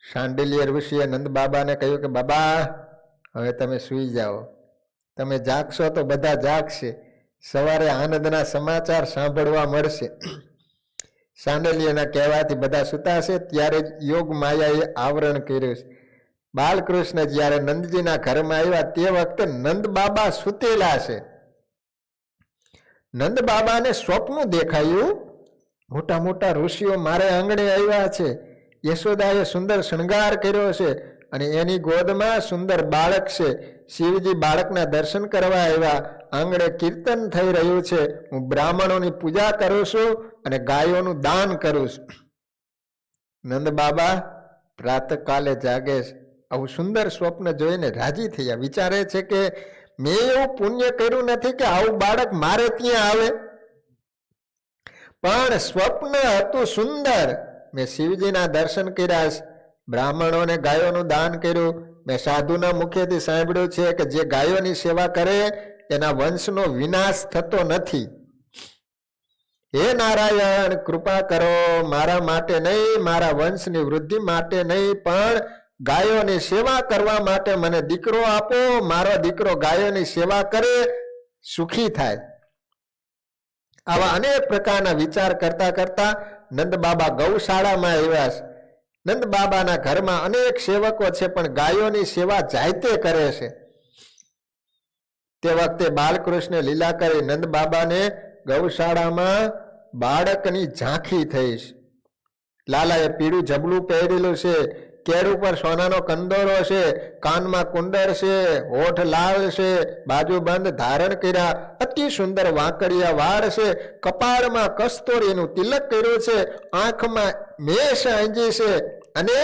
શાંડિલ્ય ઋષિએ નંદ બાબાને કહ્યું કે બાબા હવે તમે સૂઈ જાઓ, તમે જાગશો તો બધા જાગશે, સવારે આનંદના સમાચાર સાંભળવા મળશે. શાંડિલ્યના કહેવાથી બધા સૂતા છે. ત્યારે જ યોગ માયાએ આવરણ કર્યું છે. બાલકૃષ્ણ જ્યારે નંદજીના ઘરમાં આવ્યા તે વખતે નંદ બાબા સૂતેલા છે. નંદ બાબાને સ્વપ્ન દેખાયું. મોટા મોટા ઋષિઓ મારે આંગણે આવ્યા છે. યશોદાએ સુંદર શણગાર કર્યો છે અને એની ગોદમાં સુંદર બાળક છે. શિવજી બાળકના દર્શન કરવા આવ્યા. આંગણે કીર્તન થઈ રહ્યું છે. હું બ્રાહ્મણોની પૂજા કરું છું અને ગાયોનું દાન કરું છું. નંદ બાબા પ્રાતકાલે જાગે છે. આવું સુંદર સ્વપ્ન જોઈને રાજી થયા. વિચારે છે કે મેં એવું પુણ્ય કર્યું નથી કે આવું બાળક મારે ત્યાં આવે, પણ સ્વપ્ન હતું સુંદર. મેં શિવજીના દર્શન કર્યા, બ્રાહ્મણોને ગાયોનું દાન કર્યું. મેં સાધુના મુખેથી સાંભળ્યું છે કે જે ગાયોની સેવા કરે એના વંશનો વિનાશ થતો નથી. હે નારાયણ, કૃપા કરો, મારા માટે નહીં, મારા વંશની વૃદ્ધિ માટે નહીં, પણ ગાયોની સેવા કરવા માટે મને દીકરો આપો. મારો દીકરો ગાયોની સેવા કરે, સુખી થાય. આવા અનેક પ્રકારના વિચાર કરતા કરતા નંદ બાબા ગૌશાળામાં આવ્યા છે. નંદ બાબાના ઘરમાં અનેક સેવકો છે, પણ ગાયોની સેવા જાતે કરે છે. તે વખતે બાલકૃષ્ણ લીલા કરી નંદ બાબાને ગૌશાળામાં બાળકની ઝાંખી થઈ છે. લાલાએ પીળું જબલું પહેરેલું છે, કેળ ઉપર સોનાનો કંદોરો છે, કાનમાં કુંડળ છે, હોઠ લાલ છે, બાજુબંધ ધારણ કર્યા, અતિ સુંદર વાંકડિયા વાળ છે, કપાળમાં કસ્તૂરીનું તિલક કર્યું છે, આંખમાં મેષ આંજી છે અને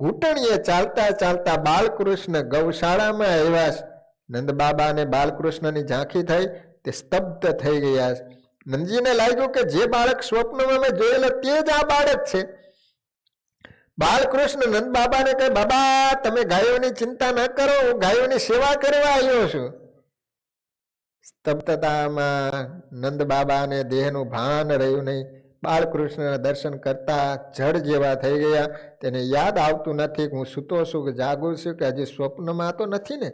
ઘૂંટણીએ ચાલતા ચાલતા બાલકૃષ્ણ ગૌશાળામાં આવ્યા છે. નંદ બાબા અને બાલકૃષ્ણની ઝાંખી થઈ, તે સ્તબ્ધ થઈ ગયા છે. નંદજીને લાગ્યું કે જે બાળક સ્વપ્નમાં મેં જોયેલો તે જ આ બાળક છે. બાલકૃષ્ણ નંદ બાબાને કહે, બાબા તમે ગાયોની ચિંતા ન કરો, હું ગાયોની સેવા કરવા આવ્યો છું. સ્તબ્ધતામાં નંદ બાબાને દેહનું ભાન રહ્યું નહીં. બાલકૃષ્ણના દર્શન કરતા જડ જેવા થઈ ગયા. તેને યાદ આવતું નથી કે હું સૂતો છું કે જાગું છું કે હજી સ્વપ્નમાં તો નથી ને.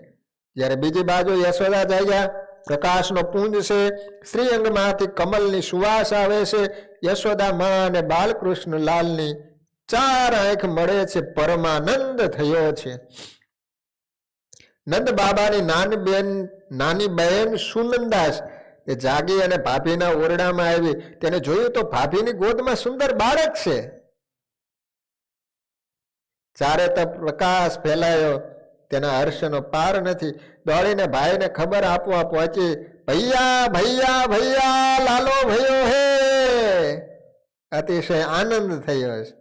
જ્યારે બીજી બાજુ યશોદા જાગ્યા. પ્રકાશનો પુંજ છે, શ્રીઅંગમાંથી કમલની સુવાસ આવે છે. યશોદા માં અને બાલકૃષ્ણ લાલની 4 આંખ મળે છે. પરમાનંદ થયો છે. નંદ બાબાની નાની બહેન સુનંદા એ જાગી અને ભાભીના ઓરડામાં આવી. તેને જોયું તો ભાભીની ગોદમાં સુંદર બાળક છે. ચારે તરફ પ્રકાશ ફેલાયો. તેના હર્ષનો પાર નથી. દોડીને ભાઈને ખબર આપવા પહોંચી. ભૈયા ભૈયા ભૈયા, લાલો ભયો હે. અતિશય આનંદ થયો છે.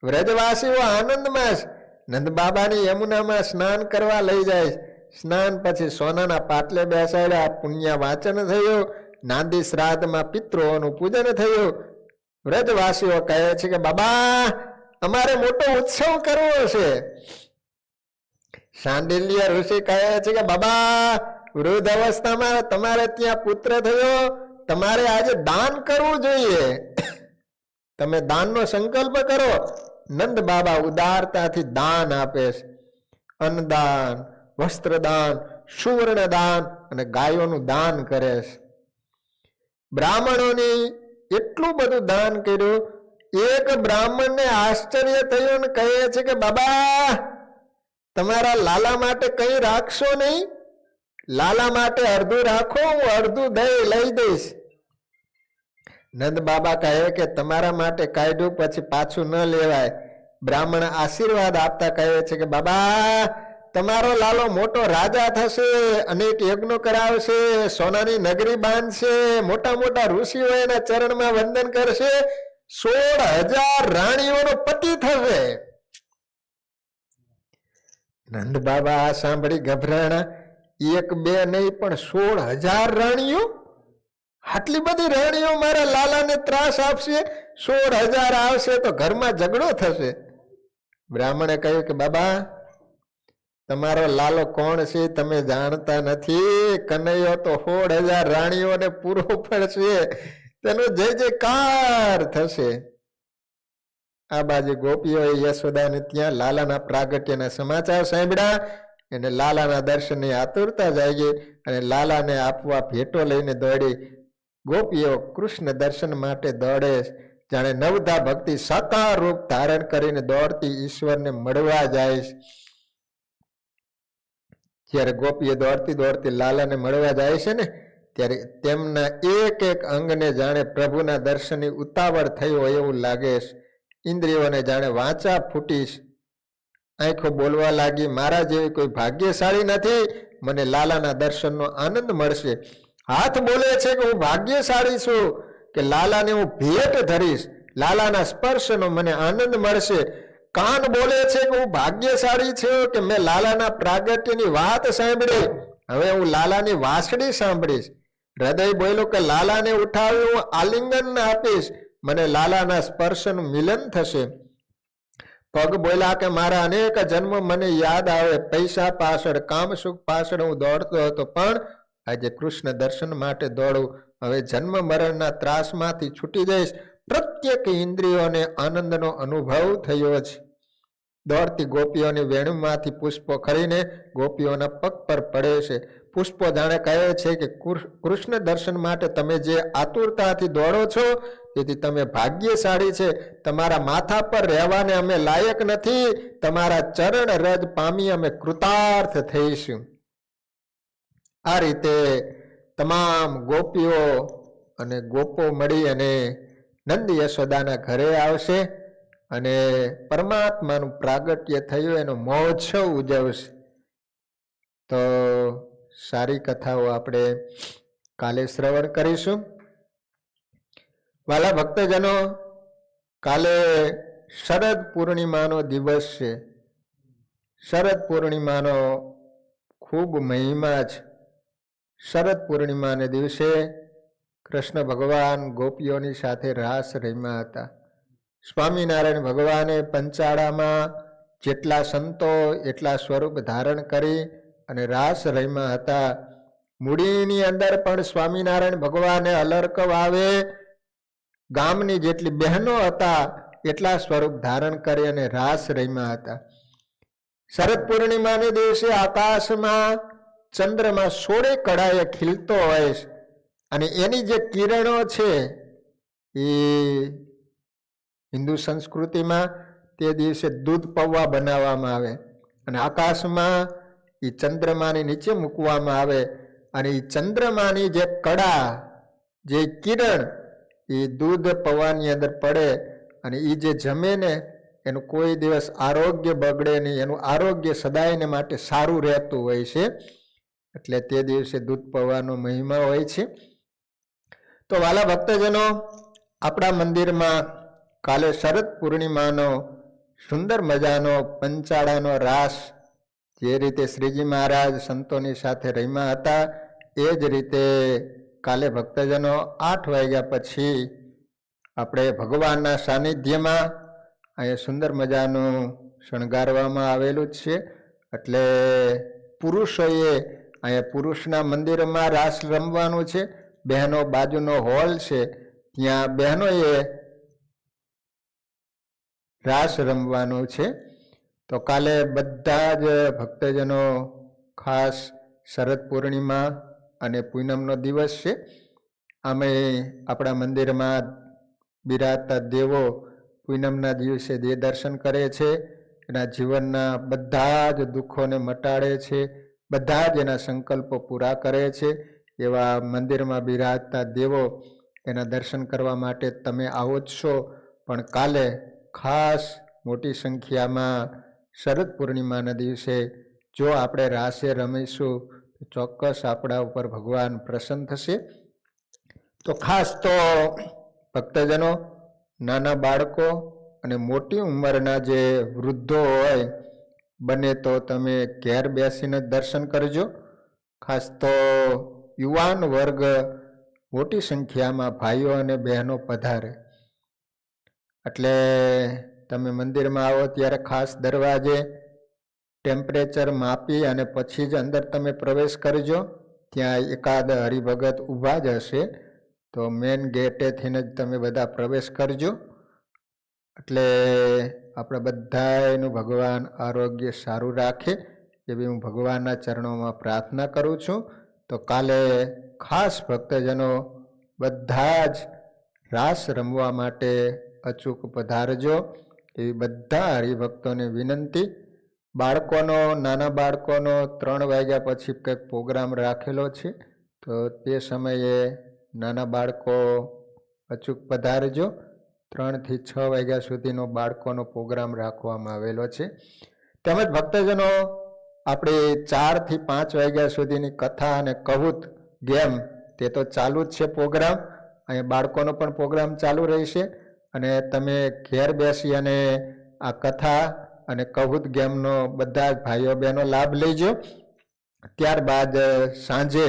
વ્રજવાસીઓ આનંદમાં છે. નંદ બાબાની યમુનામાં સ્નાન કરવા લઈ જાય. સ્નાન પછી સોનાના પાટલે બેસાડ્યા. પુણ્ય વાંચન થયું. નાંદી શ્રાદ્ધમાં પિતૃઓનું પૂજન થયું. વ્રજવાસીઓ કહે છે કે બાબા, અમારે મોટો ઉત્સવ કરવો છે. શાંડિલ્ય ઋષિ કહે છે કે બાબા, વૃદ્ધ અવસ્થામાં તમારે ત્યાં પુત્ર થયો, તમારે આજે દાન કરવું જોઈએ. તમે દાનનો સંકલ્પ કરો. નંદ બાબા ઉદારતાથી દાન આપે છે. અન્નદાન, વસ્ત્રદાન, સુવર્ણ દાન અને ગાયોનું દાન કરે છે. બ્રાહ્મણોની એટલું બધું દાન કર્યું. એક બ્રાહ્મણને આશ્ચર્ય થયું અને કહે છે કે બાબા, તમારા લાલા માટે કઈ રાખશો નહીં? લાલા માટે અડધું રાખો, હું અડધું દહીં લઈ દઈશ. નંદ બાબા કહે કે તમારા માટે કાઢ્યું પછી પાછું ન લેવાય. બ્રાહ્મણ આશીર્વાદ આપતા કહે છે કે બાબા, તમારો લાલો મોટો રાજા થશે, અનેક યજ્ઞો કરાવશે, સોનાની નગરી બાંધશે, મોટા મોટા ઋષિઓ એના ચરણમાં વંદન કરશે, 16,000 રાણીઓનો પતિ થશે. નંદ બાબા આ સાંભળી ગભરાણા. એક બે નહીં પણ 16,000 રાણીઓ? આટલી બધી રાણીઓ મારા લાલાને ત્રાસ આપશે? 16,000 આવશે તો ઘરમાં ઝઘડો થશે. બ્રાહ્મણે કહ્યું કે બાબા, તમારો લાલો કોણ છે તમે જાણતા નથી. કનૈયો તો 16,000 રાણીઓને પૂરો પડશે, તેનો જય જયકાર થશે. આ બાજુ ગોપીઓએ યશોદાને ત્યાં લાલાના પ્રાગટ્યના સમાચાર સાંભળ્યા. એને લાલાના દર્શનની આતુરતા જાગી અને લાલાને આપવા ભેટો લઈને દોડી. ગોપીઓ કૃષ્ણ દર્શન માટે દોડે. જાણે નવધા ભક્તિ સાકાર રૂપ ધારણ કરીને દોડતી ઈશ્વરને મળવા જાય. જ્યારે ગોપીઓ દોડતી દોડતી લાલાને મળવા જાય છે ને, ત્યારે તેમના એક એક અંગને જાણે પ્રભુના દર્શનની ઉતાવળ થઈ હોય એવું લાગે છે. ઇન્દ્રિયોને જાણે વાંચા ફૂટીશ. આંખો બોલવા લાગી, મારા જેવી કોઈ ભાગ્યશાળી નથી, મને લાલાના દર્શનનો આનંદ મળશે. હાથ બોલે છે કે હું ભાગ્યશાળી છું, કે લાલાને હું ભેટ ધરીશ, લાલાના સ્પર્શનો મને આનંદ મળશે. કાન બોલે છે કે હું ભાગ્યશાળી છું, કે મેં લાલાના પ્રાગટ્યની વાત સાંભળી, હવે હું લાલાની વાંસળી સાંભળીશ. હૃદય બોલ્યો કે લાલાને ઉઠાવી હું આલિંગન આપીશ, મને લાલાના સ્પર્શનું મિલન થશે. પગ બોલ્યા કે મારા અનેક જન્મ મને યાદ આવે, પૈસા પાછળ, કામ સુખ પાછળ હું દોડતો હતો, પણ આજે કૃષ્ણ દર્શન માટે દોડું. હવે જન્મ મરણના ત્રાસમાંથી છૂટી જઈશ. પ્રત્યેક ઇન્દ્રિયોને આનંદનો અનુભવ થયો છે. દોડતી ગોપીઓની વેણુમાંથી પુષ્પો ખરીને ગોપીઓના પગ પર પડે છે. પુષ્પો જાણે કહે છે કે કૃષ્ણ દર્શન માટે તમે જે આતુરતાથી દોડો છો, તેથી તમે ભાગ્યશાળી છે. તમારા માથા પર રહેવાને અમે લાયક નથી, તમારા ચરણ રજ પામી અમે કૃતાર્થ થઈશું. આ રીતે તમામ ગોપીઓ અને ગોપો મળી અને નંદ યશોદાના ઘરે આવશે અને પરમાત્માનું પ્રાગટ્ય થયું એનો મહોત્સવ ઉજવશે. તો સારી કથાઓ આપણે કાલે શ્રવણ કરીશું. વાલા ભક્તજનો, કાલે શરદ પૂર્ણિમાનો દિવસ છે. શરદ પૂર્ણિમાનો ખૂબ મહિમા છે. શરદ પૂર્ણિમાને દિવસે કૃષ્ણ ભગવાન ગોપીઓની સાથે રાસ રમ્યા હતા. સ્વામિનારાયણ ભગવાને પંચાળામાં જેટલા સંતો એટલા સ્વરૂપ ધારણ કરી અને રાસ રમ્યા હતા. મૂડીની અંદર પણ સ્વામિનારાયણ ભગવાને અલર્ક વાવે ગામની જેટલી બહેનો હતા એટલા સ્વરૂપ ધારણ કરી અને રાસ રમ્યા હતા. શરદ પૂર્ણિમાને દિવસે આકાશમાં ચંદ્રમાં 16 કળાએ ખીલતો હોય અને એની જે કિરણો છે એ હિન્દુ સંસ્કૃતિમાં તે દિવસે દૂધ પૌવા બનાવવામાં આવે અને આકાશમાં એ ચંદ્રમાની નીચે મૂકવામાં આવે અને એ ચંદ્રમાની જે કડા, જે કિરણ, એ દૂધ પૌવાની અંદર પડે અને એ જે જમે ને એનું કોઈ દિવસ આરોગ્ય બગડે નહીં, એનું આરોગ્ય સદાયને માટે સારું રહેતું હોય છે. એટલે તે દિવસે દૂધ પૌવાનો મહિમા હોય છે. તો વાલા ભક્તજનો, આપણા મંદિરમાં કાલે શરદ પૂર્ણિમાનો સુંદર મજાનો પંચાળાનો રાસ, જે રીતે શ્રીજી મહારાજ સંતોની સાથે રમ્યા હતા એ જ રીતે કાલે ભક્તજનો 8 વાગ્યા પછી આપણે ભગવાનના સાનિધ્યમાં અહીંયા સુંદર મજાનું શણગારવામાં આવેલું જ છે. એટલે પુરુષોએ અહીંયા પુરુષના મંદિરમાં રાસ રમવાનું છે. બહેનો બાજુનો હોલ છે ત્યાં બહેનોએ રાસ રમવાનું છે. તો કાલે બધા જ ભક્તજનો ખાસ શરદ પૂર્ણિમા અને પૂનમનો દિવસ છે. આમે આપણા મંદિરમાં બિરાજતા દેવો પૂનમના દિવસે દેહ દર્શન કરે છે, એના જીવનના બધા જ દુઃખોને મટાડે છે, બધા જ એના સંકલ્પો પૂરા કરે છે. એવા મંદિરમાં બિરાજતા દેવો એના દર્શન કરવા માટે તમે આવો જ છો. પણ કાલે ખાસ મોટી સંખ્યામાં શરદ પૂર્ણિમાના દિવસે જો આપણે રાસે રમીશું તો ચોક્કસ આપણા ઉપર ભગવાન પ્રસન્ન થશે. તો ખાસ તો ભક્તજનો, નાના બાળકો અને મોટી ઉંમરના જે વૃદ્ધો હોય, બને તો તમે ઘેર બેસીને દર્શન કરજો. ખાસ તો યુવાન વર્ગ મોટી સંખ્યામાં ભાઈઓ અને બહેનો પધારે. એટલે તમે મંદિરમાં આવો ત્યારે ખાસ દરવાજે ટેમ્પરેચર માપી અને પછી જ અંદર તમે પ્રવેશ કરજો. ત્યાં એકાદ હરિભગત ઊભા જ હશે, તો મેન ગેટેથી જ તમે બધા પ્રવેશ કરજો. એટલે આપણે બધાનું ભગવાન આરોગ્ય સારું રાખે એવી હું ભગવાનના ચરણોમાં પ્રાર્થના કરું છું. તો કાલે ખાસ ભક્તજનો બધા જ રાસ રમવા માટે અચૂક પધારજો એવી બધા હરિભક્તોને વિનંતી. બાળકોનો, નાના બાળકોનો 3 વાગ્યા પછી કંઈક પ્રોગ્રામ રાખેલો છે, તો તે સમયે નાના બાળકો અચૂક પધારજો. 3 થી 6 વાગ્યા સુધીનો બાળકોનો પ્રોગ્રામ રાખવામાં આવેલો છે. તેમજ ભક્તજનો, આપણે 4 થી 5 વાગ્યા સુધીની કથા અને કહૂત ગેમ તે તો ચાલુ જ છે પ્રોગ્રામ. અહીંયા બાળકોનો પણ પ્રોગ્રામ ચાલુ રહેશે અને તમે ઘેર બેસી અને આ કથા અને કહૂત ગેમનો બધા જ ભાઈઓ બહેનો લાભ લેજો. ત્યારબાદ સાંજે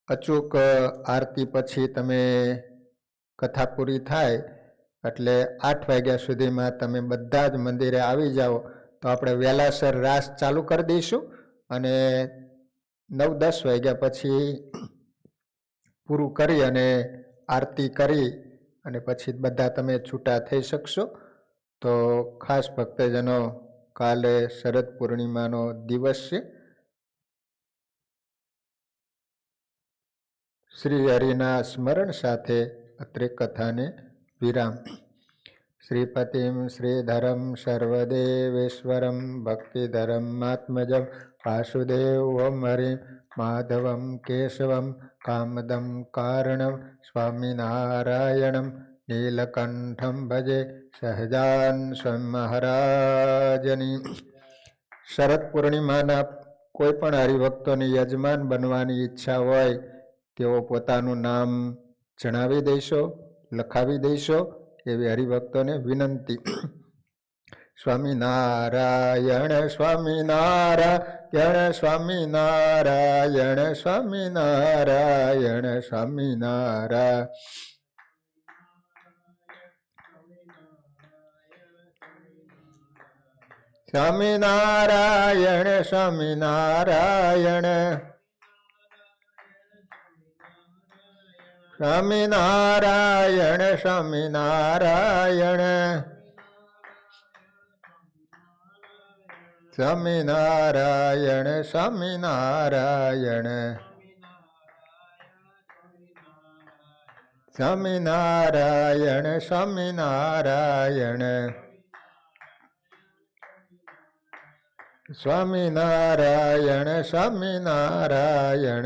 અચૂક આરતી પછી તમે કથા પૂરી થાય એટલે 8 વાગ્યા સુધીમાં તમે બધા જ મંદિરે આવી જાઓ તો આપણે વહેલાસર રાસ ચાલુ કરી દઈશું અને 9-10 વાગ્યા પછી પૂરું કરી અને આરતી કરી અને પછી બધા તમે છૂટા થઈ શકશો. તો ખાસ ભક્તજનો, કાલે શરદ પૂર્ણિમાનો દિવસ છે. શ્રી હરિના સ્મરણ સાથે અત્રે કથાને વિરામ. શ્રીપતિમ શ્રીધરમ સર્વદેવેશ્વરમ ભક્તિધરમાત્મજમ વાસુદેવમ હરિમ માધવમ કેશવમ કામદમ કારણમ સ્વામિનારાયણમ નીલકંઠમ ભજે સહજાન સ્વામી મહારાજની. શરદ પૂર્ણિમાના કોઈ પણ હરિભક્તોને યજમાન બનવાની ઈચ્છા હોય તેઓ પોતાનું નામ જણાવી દેશો, લખાવી દેશો એવી હરિભક્તોને વિનંતી. સ્વામિનારાયણ સ્વામિનારાયણ સ્વામિનારાયણ સ્વામિનારાયણ સ્વામિનારાયણ. સ્વામિનારાયણ સ્વામિનારાયણ સ્વામિનારાયણ સ્વામિનારાયણ સ્વામિનારાયણ સ્વામિનારાયણ સ્વામિનારાયણ સ્વામિનારાયણ સ્વામિનારાયણ સ્વામિનારાયણ